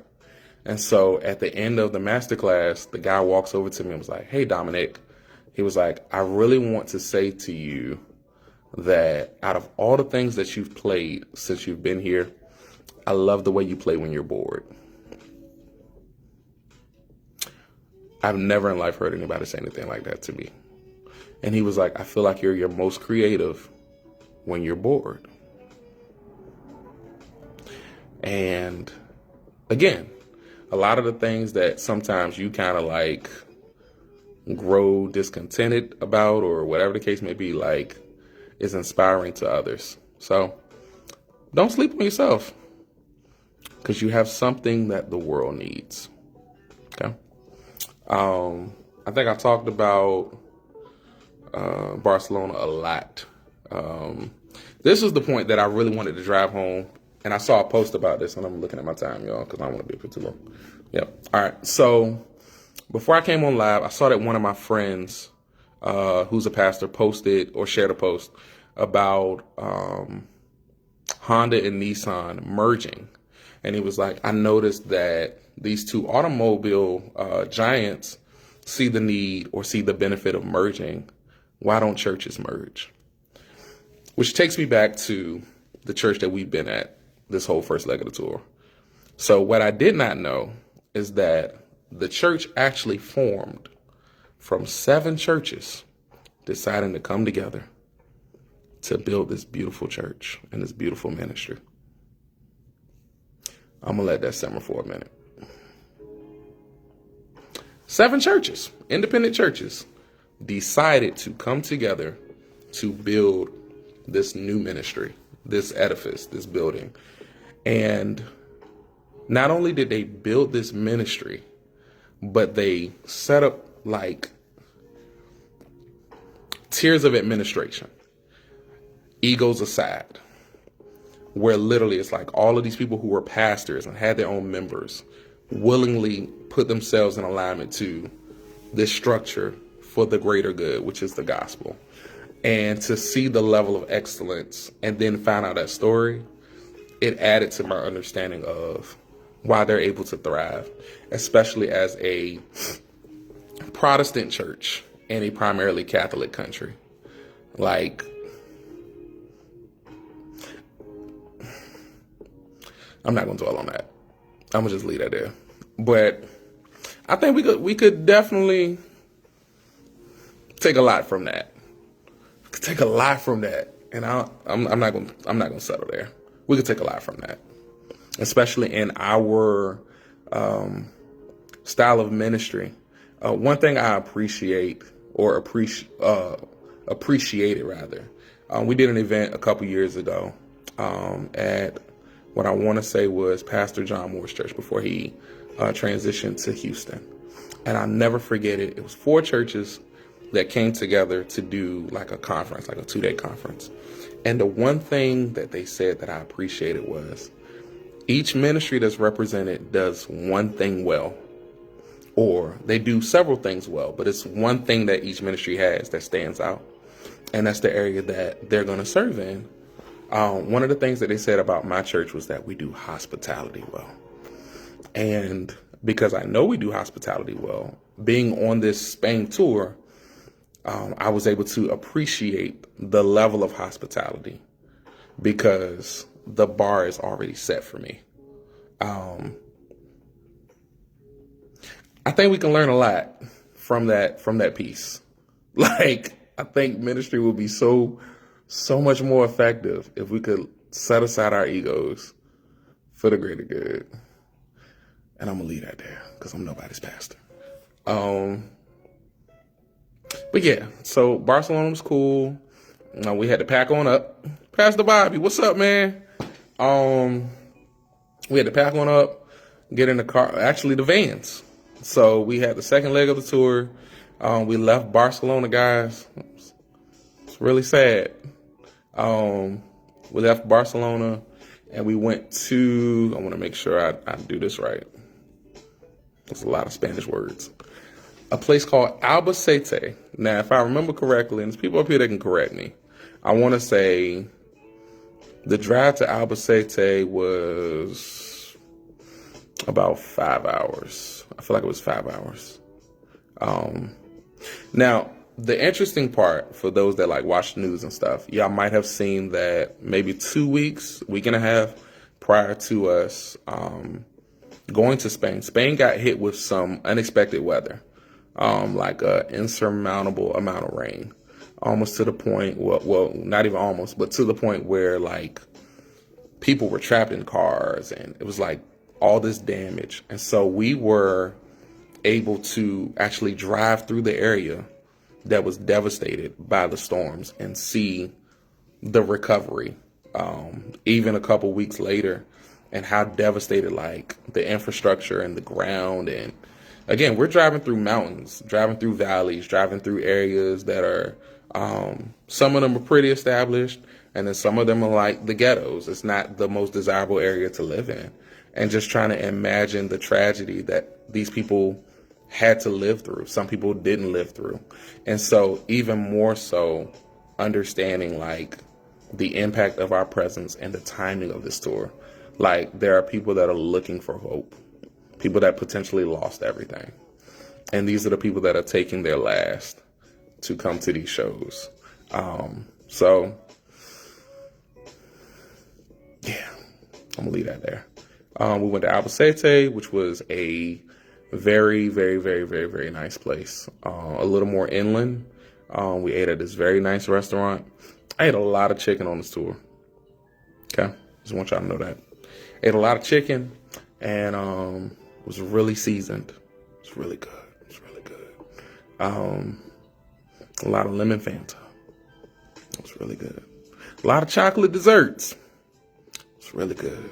And so at the end of the masterclass, the guy walks over to me and was like, hey, Dominic. He was like, I really want to say to you that out of all the things that you've played since you've been here, I love the way you play when you're bored. I've never in life heard anybody say anything like that to me. And he was like, I feel like you're your most creative when you're bored. And again, a lot of the things that sometimes you kind of like grow discontented about or whatever the case may be, like, is inspiring to others. So don't sleep on yourself because you have something that the world needs. Okay. I think I talked about Barcelona a lot. This was the point that I really wanted to drive home, and I saw a post about this, and I'm looking at my time, y'all, because I don't want to be up here too long. Yep. All right. So before I came on live, I saw that one of my friends, who's a pastor, posted or shared a post about Honda and Nissan merging. And he was like, I noticed that these two automobile giants see the need or see the benefit of merging. Why don't churches merge? Which takes me back to the church that we've been at this whole first leg of the tour. So what I did not know is that the church actually formed from 7 churches deciding to come together to build this beautiful church and this beautiful ministry. I'm going to let that simmer for a minute. 7 churches, independent churches, decided to come together to build this new ministry, this edifice, this building. And not only did they build this ministry, but they set up like tiers of administration, egos aside, where literally it's like all of these people who were pastors and had their own members willingly put themselves in alignment to this structure for the greater good, which is the gospel. And to see the level of excellence and then find out that story, it added to my understanding of why they're able to thrive, especially as a Protestant church in a primarily Catholic country. Like, I'm not going to dwell on that. I'm going to just leave that there. But I think we could definitely take a lot from that. Take a lot from that. And I'm not going to settle there. We could take a lot from that, especially in our style of ministry. One thing I appreciated rather. We did an event a couple years ago at what I want to say was Pastor John Moore's church before he transitioned to Houston. And I'll never forget it. It was 4 churches that came together to do like a conference, like a 2-day conference. And the one thing that they said that I appreciated was each ministry that's represented does one thing well, or they do several things well, but it's one thing that each ministry has that stands out. And that's the area that they're going to serve in. One of the things that they said about my church was that we do hospitality well. And because I know we do hospitality well, being on this Spain tour, I was able to appreciate the level of hospitality because the bar is already set for me. I think we can learn a lot from that piece. Like, I think ministry will be so much more effective if we could set aside our egos for the greater good. And I'm going to leave that there because I'm nobody's pastor. But yeah, so Barcelona was cool. We had to pack on up. Pastor Bobby, what's up, man? We had to pack on up, get in the car, actually the vans. So we had the second leg of the tour. We left Barcelona, guys. It's really sad. We left Barcelona and we went to, I want to make sure I do this right. There's a lot of Spanish words. A place called Albacete. Now, if I remember correctly, and there's people up here that can correct me, I want to say the drive to Albacete was about 5 hours. I feel like it was 5 hours. Now, the interesting part for those that like watch the news and stuff, y'all might have seen that maybe 2 weeks, week and a half prior to us going to Spain, Spain got hit with some unexpected weather, like an insurmountable amount of rain, almost to the point, well, not even almost, but to the point where like people were trapped in cars and it was like all this damage. And so we were able to actually drive through the area that was devastated by the storms and see the recovery, even a couple weeks later, and how devastated like the infrastructure and the ground. And again, we're driving through mountains, driving through valleys, driving through areas that are, some of them are pretty established, and then some of them are like the ghettos. It's not the most desirable area to live in. And just trying to imagine the tragedy that these people had to live through. Some people didn't live through. And so even more so understanding like the impact of our presence and the timing of this tour. Like there are people that are looking for hope, people that potentially lost everything. And these are the people that are taking their last to come to these shows. So yeah, I'm gonna leave that there. We went to Albacete, which was a very, very, very, very, very nice place. A little more inland. We ate at this very nice restaurant. I ate a lot of chicken on this tour. Okay, just want y'all to know that. Ate a lot of chicken, and was really seasoned. It's really good. It's really good. A lot of lemon Fanta. It was really good. A lot of chocolate desserts. It's really good.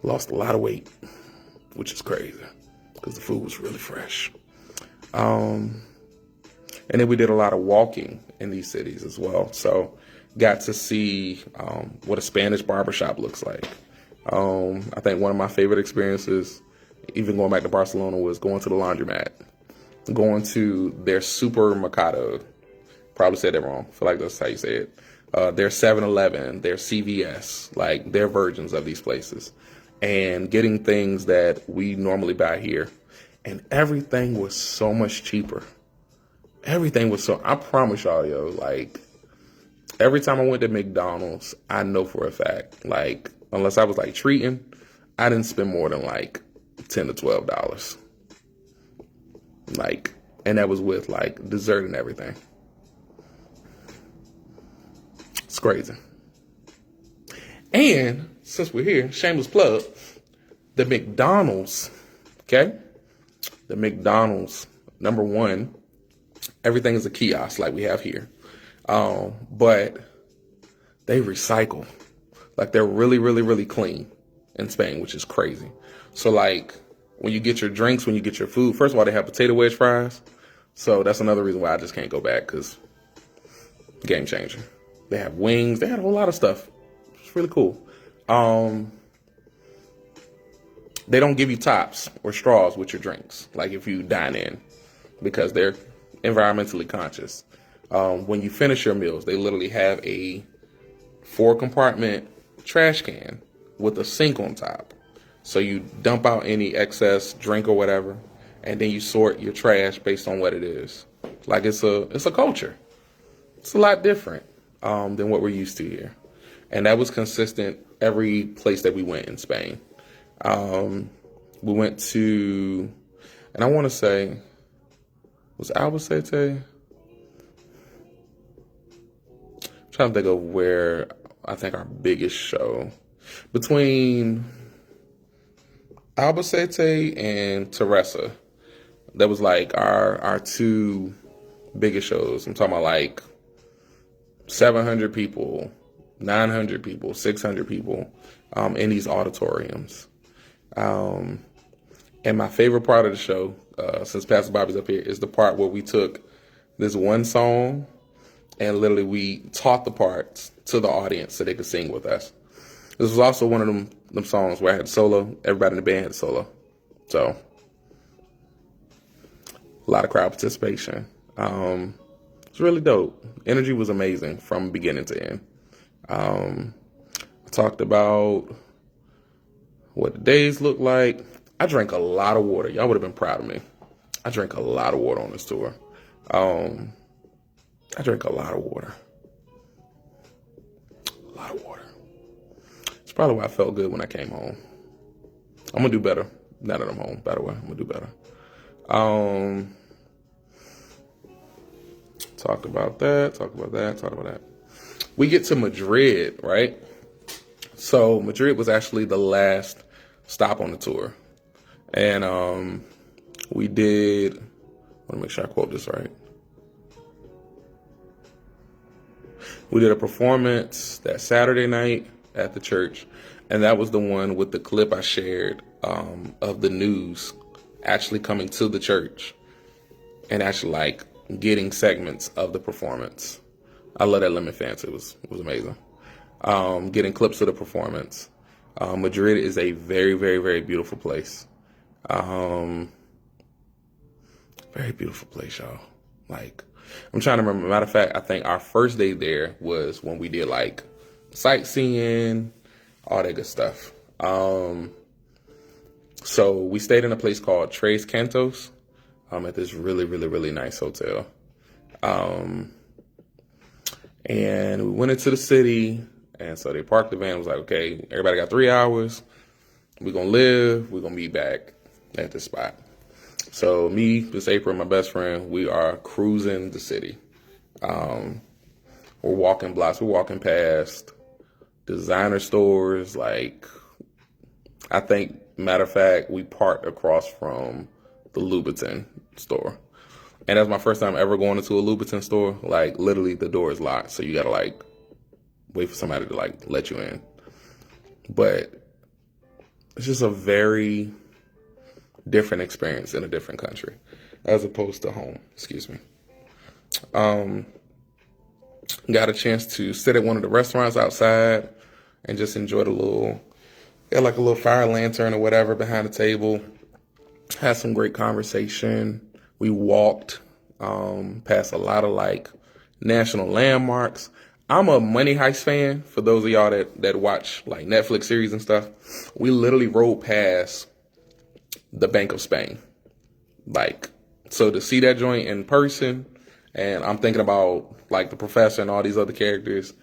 Lost a lot of weight, which is crazy because the food was really fresh. And then we did a lot of walking in these cities as well. So got to see what a Spanish barbershop looks like. I think one of my favorite experiences, even going back to Barcelona, was going to the laundromat, going to their supermercado. Probably said that wrong. I feel like that's how you say it. Their 7-Eleven, their CVS, like their versions of these places, and getting things that we normally buy here. And everything was so much cheaper. Everything was I promise y'all, yo, like every time I went to McDonald's, I know for a fact, like, unless I was like treating, I didn't spend more than like $10 to $12. Like, and that was with like dessert and everything. It's crazy. And since we're here, shameless plug, the McDonald's, okay? The McDonald's, number one, everything is a kiosk like we have here. But they recycle. Like they're really, really, really clean in Spain, which is crazy. So like when you get your drinks, when you get your food, first of all, they have potato wedge fries. So that's another reason why I just can't go back, because game changer. They have wings. They had a whole lot of stuff. It's really cool. They don't give you tops or straws with your drinks, like if you dine in, because they're environmentally conscious. When you finish your meals, they literally have a 4-compartment trash can with a sink on top. So you dump out any excess drink or whatever, and then you sort your trash based on what it is. Like it's a culture. It's a lot different than what we're used to here. And that was consistent every place that we went in Spain. We went to, and I want to say, was Albacete? I'm trying to think of where I think our biggest show. Between Albacete and Teresa, that was like our two biggest shows. I'm talking about like 700 people, 900 people, 600 people in these auditoriums. And my favorite part of the show, since Pastor Bobby's up here, is the part where we took this one song and literally we taught the parts to the audience so they could sing with us. This was also one of them songs where I had solo. Everybody in the band had solo. So a lot of crowd participation. It's really dope. Energy was amazing from beginning to end. I talked about what the days look like. I drank a lot of water. Y'all would have been proud of me. I drank a lot of water on this tour. I drank a lot of water. A lot of water. It's probably why I felt good when I came home. I'm going to do better now that I'm home, by the way. I'm going to do better. Talked about that. We get to Madrid, right? So Madrid was actually the last stop on the tour. And we did, I want to make sure I quote this right. We did a performance that Saturday night at the church, and that was the one with the clip I shared of the news actually coming to the church and actually like getting segments of the performance. I love that lemon Fanta. It was amazing. Getting clips of the performance. Madrid is a very, very, very beautiful place. Very beautiful place, y'all. Like, I'm trying to remember. Matter of fact, I think our first day there was when we did like sightseeing, all that good stuff. So we stayed in a place called Tres Cantos, at this really, really, really nice hotel. And we went into the city, and so they parked the van. It was like, okay, everybody got 3 hours. We're going to live. We're going to be back at this spot. So me, this April, my best friend, we are cruising the city. We're walking blocks. We're walking past designer stores. Like, I think, matter of fact, we parked across from the Louboutin store. And that's my first time ever going into a Louboutin store. Like, literally, the door is locked. So you got to, like, wait for somebody to, like, let you in. But it's just a very different experience in a different country as opposed to home. Excuse me. Got a chance to sit at one of the restaurants outside and just enjoy got like a little fire lantern or whatever behind the table. Had some great conversation. We walked past a lot of like national landmarks. I'm a Money Heist fan. For those of y'all that watch like Netflix series and stuff, we literally rode past the Bank of Spain. Like, so to see that joint in person, and I'm thinking about like the professor and all these other characters,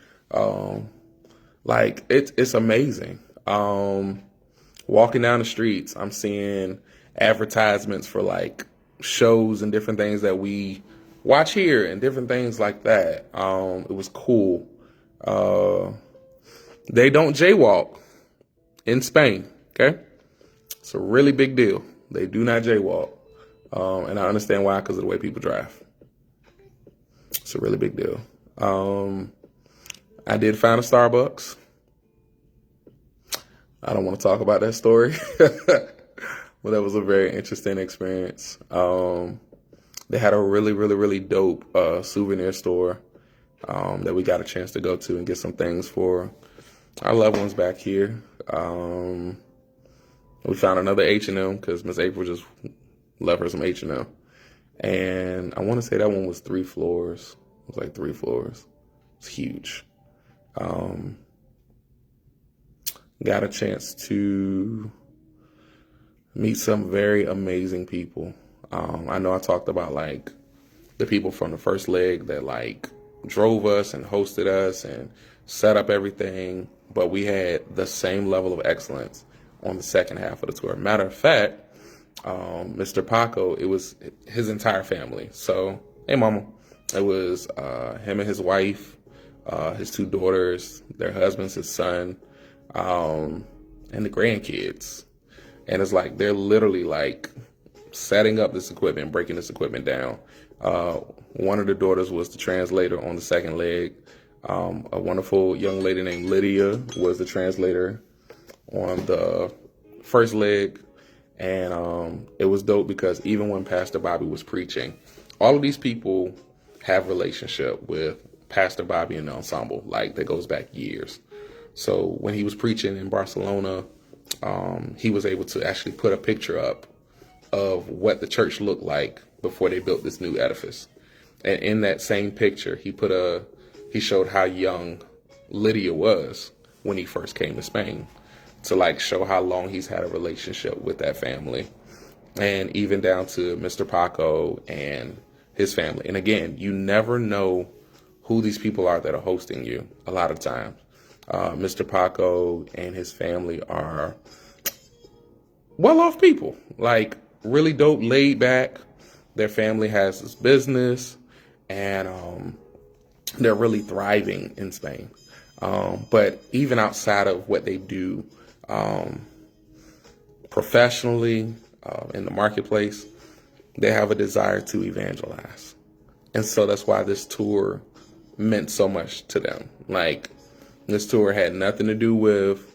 like it's amazing. Walking down the streets, I'm seeing advertisements for like shows and different things that we watch here and different things like that. It was cool. They don't jaywalk in Spain. Okay. It's a really big deal. They do not jaywalk. And I understand why, because of the way people drive. It's a really big deal. I did find a Starbucks. I don't want to talk about that story, but that was a very interesting experience. They had a really, really, really dope souvenir store that we got a chance to go to and get some things for our loved ones back here. We found another H&M because Miss April just left her some H&M. And I want to say that one was 3 floors. It was like 3 floors. It's huge. Got a chance to meet some very amazing people. I know I talked about like the people from the first leg that like drove us and hosted us and set up everything, but we had the same level of excellence on the second half of the tour. Matter of fact, Mr. Paco, it was his entire family. So, hey mama, it was him and his wife, his 2 daughters, their husbands, his son, and the grandkids. And it's like they're literally like setting up this equipment, breaking this equipment down. One of the daughters was the translator on the second leg. A wonderful young lady named Lydia was the translator on the first leg. And it was dope because even when Pastor Bobby was preaching, all of these people have relationship with Pastor Bobby and the ensemble, like that goes back years. So when he was preaching in Barcelona, he was able to actually put a picture up of what the church looked like before they built this new edifice. And in that same picture, he showed how young Lydia was when he first came to Spain, to like show how long he's had a relationship with that family, and even down to Mr. Paco and his family. And again, you never know who these people are that are hosting you a lot of times. Mr. Paco and his family are well-off people, like really dope, laid back. Their family has this business, and they're really thriving in Spain. But even outside of what they do professionally in the marketplace, they have a desire to evangelize. And so that's why this tour meant so much to them. Like, this tour had nothing to do with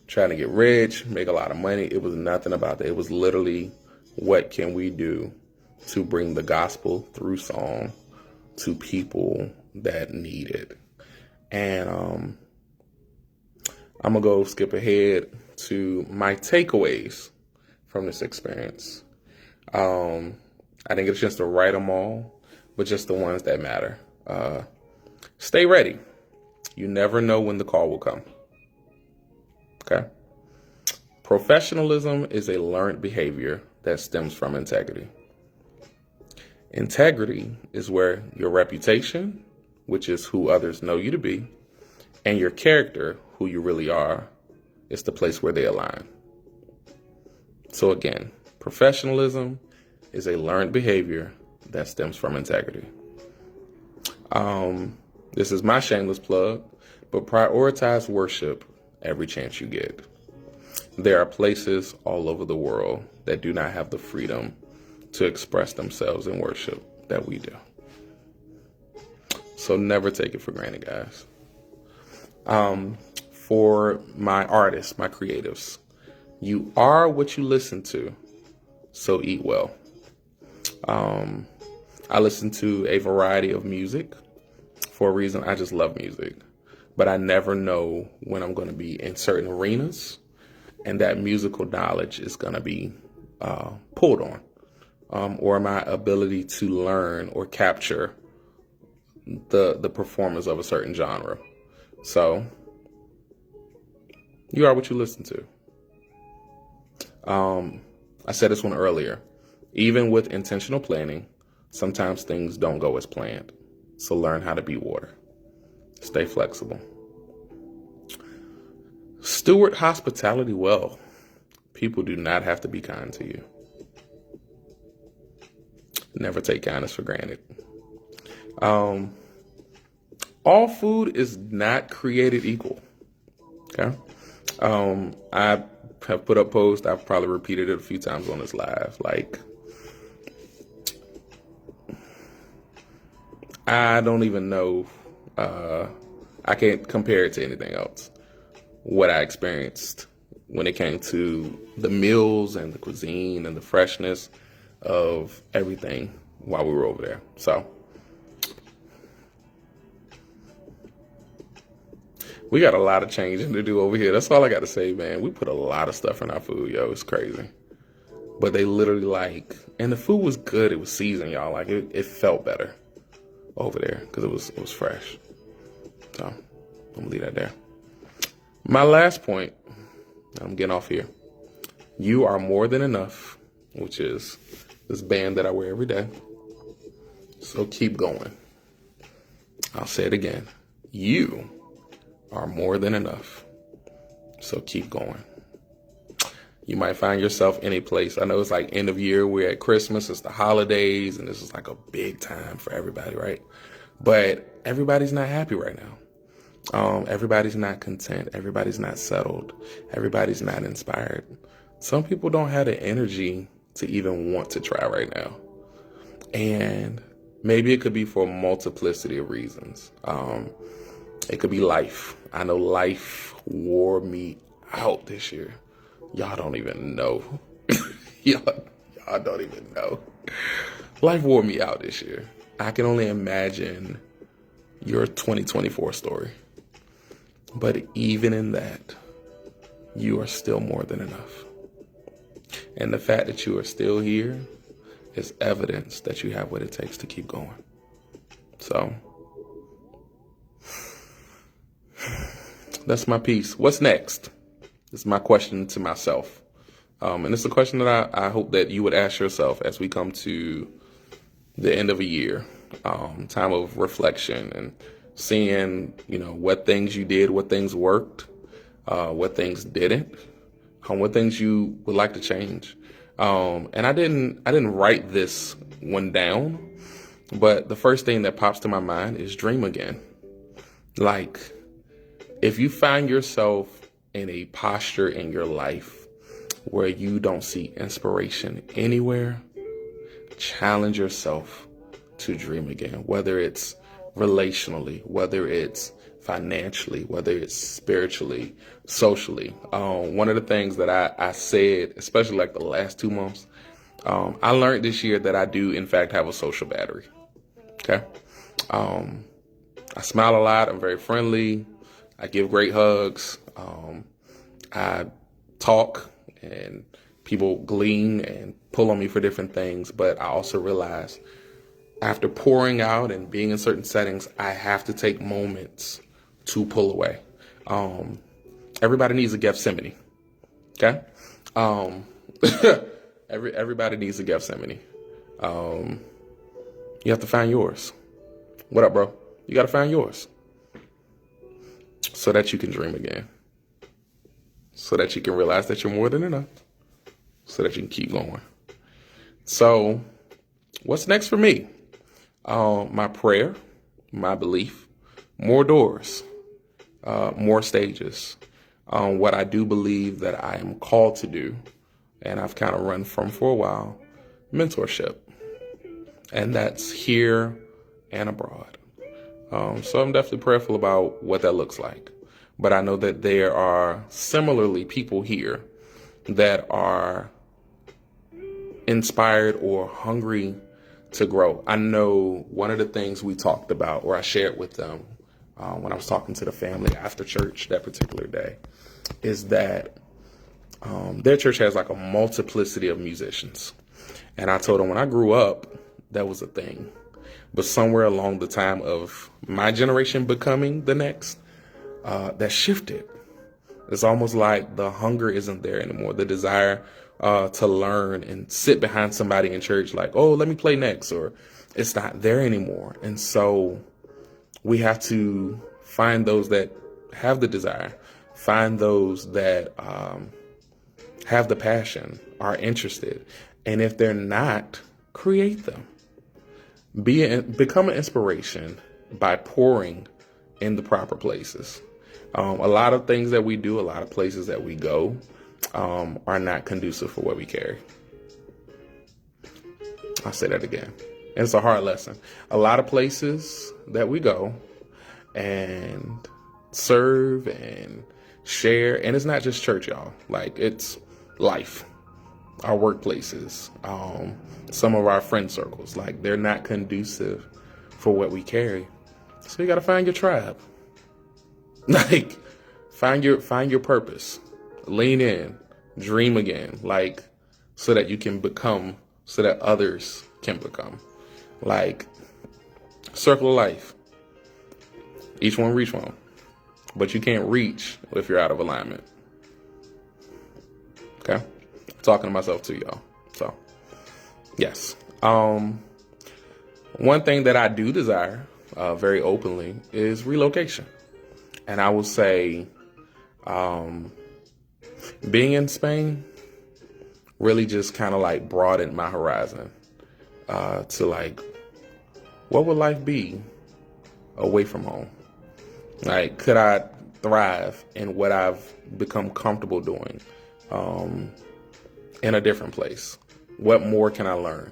trying to get rich, make a lot of money. It was nothing about that. It was literally, what can we do to bring the gospel through song to people that need it? And I'm going to go skip ahead to my takeaways from this experience. I didn't get a chance to write them all, but just the ones that matter. Stay ready. You never know when the call will come. Okay? Professionalism is a learned behavior that stems from integrity. Integrity is where your reputation, which is who others know you to be, and your character, who you really are, is the place where they align. So again, professionalism is a learned behavior that stems from integrity. This is my shameless plug, but prioritize worship every chance you get. There are places all over the world that do not have the freedom to express themselves in worship that we do. So never take it for granted, guys. For my artists, my creatives, you are what you listen to, so eat well. I listen to a variety of music for a reason. I just love music, but I never know when I'm going to be in certain arenas and that musical knowledge is going to be pulled on, or my ability to learn or capture the performance of a certain genre. So you are what you listen to. I said this one earlier. Even with intentional planning, sometimes things don't go as planned. So learn how to be water. Stay flexible. Steward hospitality well. People do not have to be kind to you. Never take kindness for granted. All food is not created equal. Okay. I have put up posts. I've probably repeated it a few times on this live. Like, I don't even know. I can't compare it to anything else. What I experienced when it came to the meals and the cuisine and the freshness of everything while we were over there. So we got a lot of changing to do over here. That's all I got to say, man. We put a lot of stuff in our food, yo. It's crazy. But they literally and the food was good. It was seasoned, y'all. Like it felt better over there because it was fresh. So I'm gonna leave that there. My last point, I'm getting off here. You are more than enough, which is this band that I wear every day. So keep going. I'll say it again. You are more than enough. So keep going. You might find yourself in a place. I know it's like end of year. We're at Christmas. It's the holidays. And this is like a big time for everybody, right? But everybody's not happy right now. Everybody's not content. Everybody's not settled. Everybody's not inspired. Some people don't have the energy to even want to try right now. And maybe it could be for a multiplicity of reasons. It could be life. I know life wore me out this year. Y'all don't even know. y'all don't even know. Life wore me out this year. I can only imagine your 2024 story. But even in that, you are still more than enough. And the fact that you are still here is evidence that you have what it takes to keep going. So that's my piece. What's next? This is my question to myself. And it's a question that I hope that you would ask yourself as we come to the end of a year, time of reflection and seeing, what things you did, what things worked, what things didn't, what things you would like to change. And I didn't write this one down, but the first thing that pops to my mind is dream again. Like, if you find yourself in a posture in your life where you don't see inspiration anywhere, challenge yourself to dream again, whether it's relationally, whether it's financially, whether it's spiritually, socially. One of the things that I said, especially like the last 2 months, I learned this year that I do, in fact, have a social battery. Okay. I smile a lot. I'm very friendly. I give great hugs. I talk and people glean and pull on me for different things. But I also realize after pouring out and being in certain settings, I have to take moments to pull away. Everybody needs a Gethsemane. Okay. Everybody needs a Gethsemane. You have to find yours. What up, bro? You got to find yours so that you can dream again, so that you can realize that you're more than enough, so that you can keep going. So what's next for me? My prayer, my belief, more doors, more stages. What I do believe that I am called to do, and I've kind of run from for a while, mentorship. And that's here and abroad. So I'm definitely prayerful about what that looks like. But I know that there are similarly people here that are inspired or hungry to grow. I know one of the things we talked about, or I shared with them when I was talking to the family after church that particular day, is that their church has like a multiplicity of musicians. And I told them when I grew up, that was a thing. But somewhere along the time of my generation becoming the next, that shifted. It's almost like the hunger isn't there anymore. The desire to learn and sit behind somebody in church like, oh, let me play next, or it's not there anymore. And so we have to find those that have the desire, find those that have the passion, are interested. And if they're not, create them. Become an inspiration by pouring in the proper places. A lot of things that we do, a lot of places that we go, are not conducive for what we carry. I'll say that again. And it's a hard lesson. A lot of places that we go and serve and share, and it's not just church, y'all. Like, it's life. Our workplaces, some of our friend circles, like, they're not conducive for what we carry. So you got to find your tribe. Like, find your purpose, lean in, dream again, like, so that you can become, so that others can become. Like, circle of life. Each one reach one, but you can't reach if you're out of alignment. Okay, I'm talking to myself too, y'all. So, yes. One thing that I do desire, very openly, is relocation. And I will say, being in Spain really just kind of like broadened my horizon to like, what would life be away from home? Like, could I thrive in what I've become comfortable doing in a different place? What more can I learn?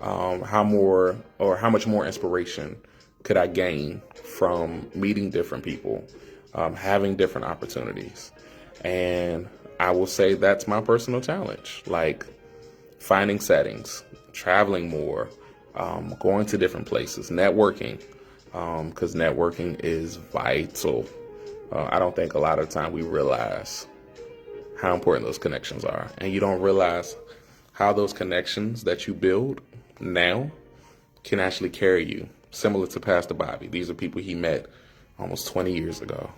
How much more inspiration could I gain from meeting different people, having different opportunities? And I will say that's my personal challenge, like finding settings, traveling more, going to different places, networking, because networking is vital. I don't think a lot of the time we realize how important those connections are. And you don't realize how those connections that you build now can actually carry you. Similar to Pastor Bobby. These are people he met almost 20 years ago.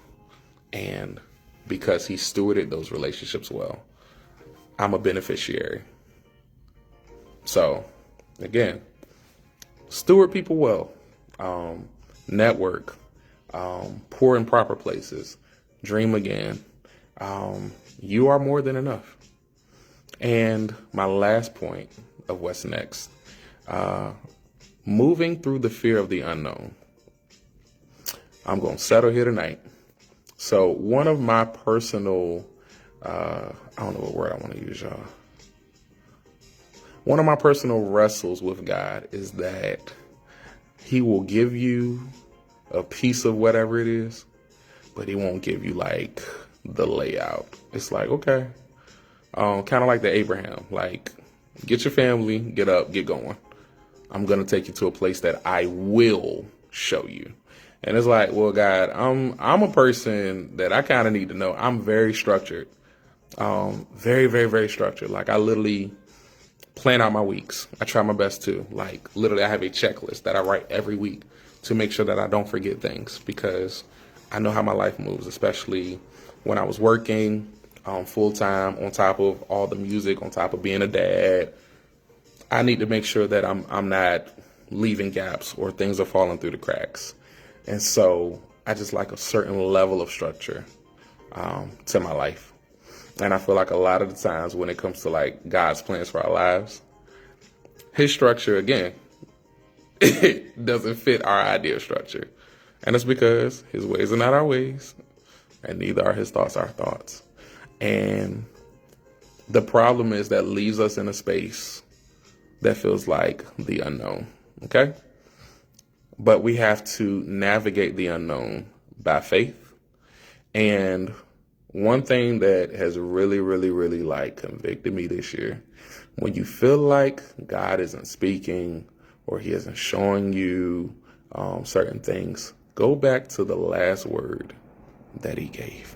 And because he stewarded those relationships well, I'm a beneficiary. So, again, steward people well. Network. Pour in proper places. Dream again. You are more than enough. And my last point of what's next. Moving through the fear of the unknown. I'm going to settle here tonight. So one of my personal, I don't know what word I want to use, y'all. One of my personal wrestles with God is that he will give you a piece of whatever it is, but he won't give you like the layout. It's like, okay, kind of like the Abraham, like, get your family, get up, get going. I'm going to take you to a place that I will show you. And it's like, well, God, I'm a person that I kind of need to know. I'm very structured, very, very, very structured. Like, I literally plan out my weeks. I try my best to. Like, literally, I have a checklist that I write every week to make sure that I don't forget things, because I know how my life moves, especially when I was working full time, on top of all the music, on top of being a dad. I need to make sure that I'm not leaving gaps or things are falling through the cracks. And so I just like a certain level of structure to my life. And I feel like a lot of the times when it comes to like God's plans for our lives, his structure, again, it doesn't fit our idea of structure. And it's because his ways are not our ways, and neither are his thoughts our thoughts. And the problem is that leaves us in a space that feels like the unknown, okay? But we have to navigate the unknown by faith. And one thing that has really, really, really like convicted me this year, when you feel like God isn't speaking or he isn't showing you certain things, go back to the last word that he gave.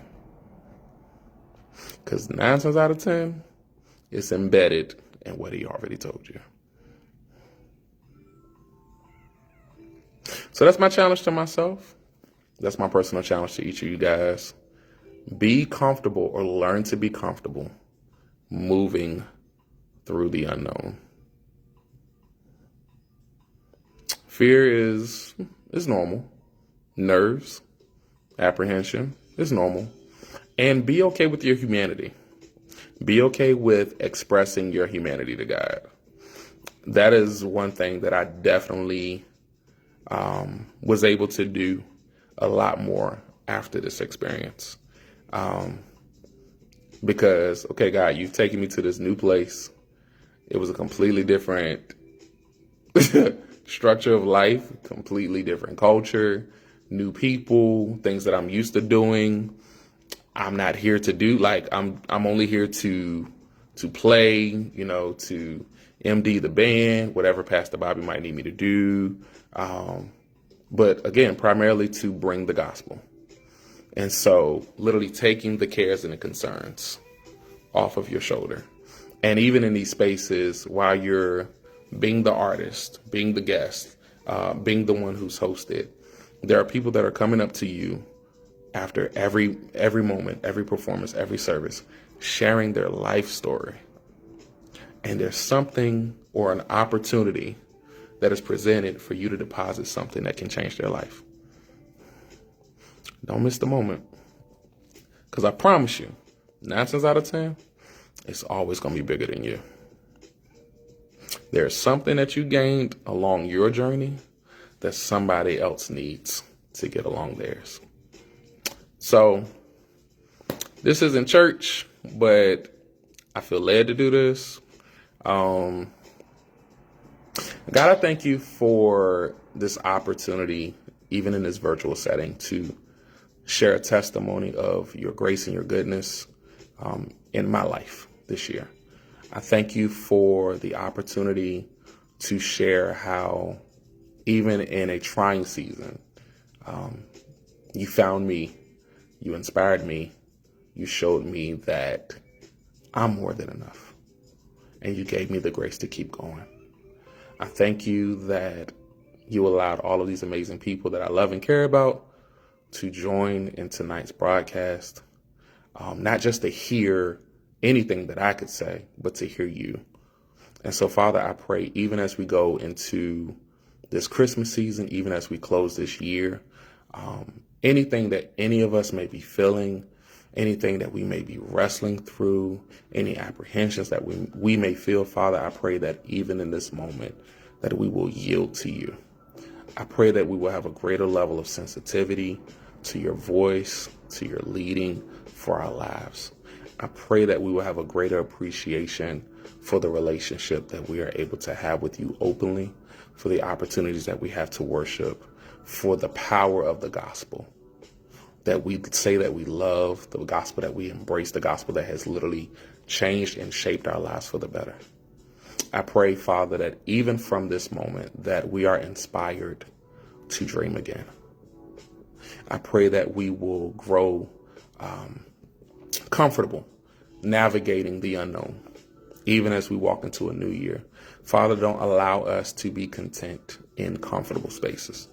Because 9 times out of 10, it's embedded in what he already told you. So that's my challenge to myself. That's my personal challenge to each of you guys. Be comfortable, or learn to be comfortable moving through the unknown. Fear is normal. Nerves, apprehension is normal. And be okay with your humanity. Be okay with expressing your humanity to God. That is one thing that I definitely was able to do a lot more after this experience. Because, okay, God, you've taken me to this new place. It was a completely different structure of life, completely different culture, new people, things that I'm used to doing. I'm not here to do, like, I'm only here to play, to MD the band, whatever Pastor Bobby might need me to do. But again, primarily to bring the gospel. And so literally taking the cares and the concerns off of your shoulder. And even in these spaces, while you're being the artist, being the guest, being the one who's hosted, there are people that are coming up to you after every moment, every performance, every service, sharing their life story. And there's something or an opportunity that is presented for you to deposit something that can change their life. Don't miss the moment. Because I promise you, 9 times out of 10, it's always going to be bigger than you. There's something that you gained along your journey that somebody else needs to get along theirs. So this isn't church, but I feel led to do this. God, I thank you for this opportunity, even in this virtual setting, to share a testimony of your grace and your goodness in my life this year. I thank you for the opportunity to share how, even in a trying season, you found me, you inspired me, you showed me that I'm more than enough, and you gave me the grace to keep going. I thank you that you allowed all of these amazing people that I love and care about to join in tonight's broadcast, not just to hear anything that I could say, but to hear you. And so, Father, I pray, even as we go into this Christmas season, even as we close this year, anything that any of us may be feeling, anything that we may be wrestling through, any apprehensions that we may feel, Father, I pray that even in this moment, that we will yield to you. I pray that we will have a greater level of sensitivity to your voice, to your leading for our lives. I pray that we will have a greater appreciation for the relationship that we are able to have with you openly, for the opportunities that we have to worship, for the power of the gospel, that we say that we love, the gospel that we embrace, the gospel that has literally changed and shaped our lives for the better. I pray, Father, that even from this moment, that we are inspired to dream again. I pray that we will grow comfortable navigating the unknown, even as we walk into a new year. Father, don't allow us to be content in comfortable spaces,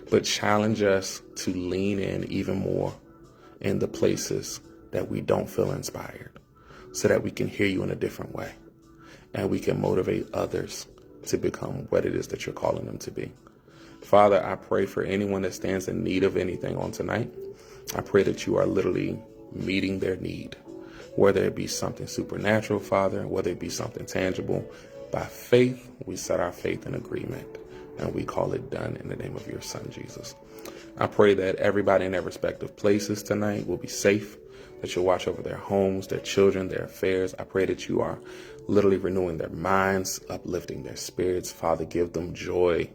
but challenge us to lean in even more in the places that we don't feel inspired, so that we can hear you in a different way and we can motivate others to become what it is that you're calling them to be. Father, I pray for anyone that stands in need of anything on tonight. I pray that you are literally meeting their need, whether it be something supernatural, Father, whether it be something tangible. By faith, we set our faith in agreement, And we call it done in the name of your son, Jesus. I pray that everybody in their respective places tonight will be safe, that you'll watch over their homes, their children, their affairs. I pray that you are literally renewing their minds, uplifting their spirits. Father, give them joy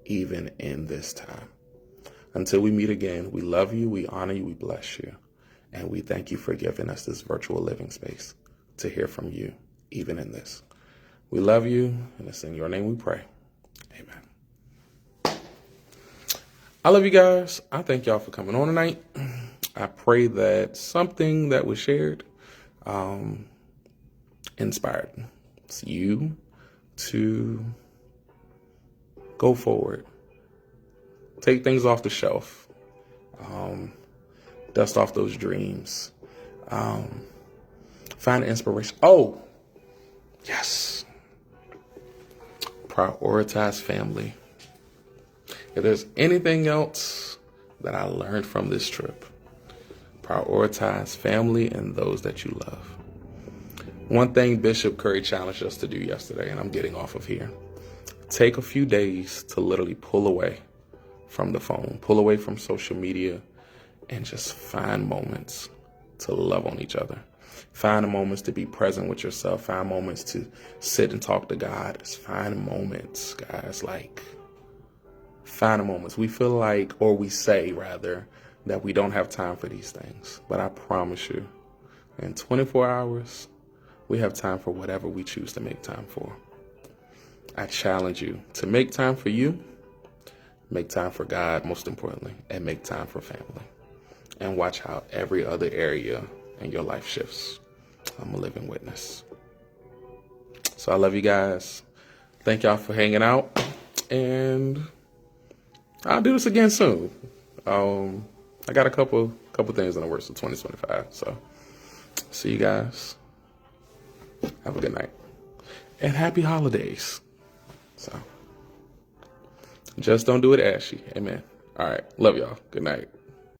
even in this time. Until we meet again, we love you, we honor you, we bless you. And we thank you for giving us this virtual living space to hear from you, even in this. We love you, and it's in your name we pray. Amen. I love you guys. I thank y'all for coming on tonight. I pray that something that was shared inspired you to go forward. Take things off the shelf. Dust off those dreams. Find inspiration. Oh, yes. Prioritize family. If there's anything else that I learned from this trip, prioritize family and those that you love. One thing Bishop Curry challenged us to do yesterday, and I'm getting off of here, take a few days to literally pull away from the phone, pull away from social media, and just find moments to love on each other. Find moments to be present with yourself. Find moments to sit and talk to God. Just find moments, guys, find moments. We feel like, or we say rather, that we don't have time for these things. But I promise you, in 24 hours, we have time for whatever we choose to make time for. I challenge you to make time for you, make time for God, most importantly, and make time for family. And watch how every other area in your life shifts. I'm a living witness. So I love you guys. Thank y'all for hanging out. And I'll do this again soon. I got a couple things in the works for 2025. So see you guys. Have a good night. And happy holidays. So just don't do it ashy. Amen. All right. Love y'all. Good night.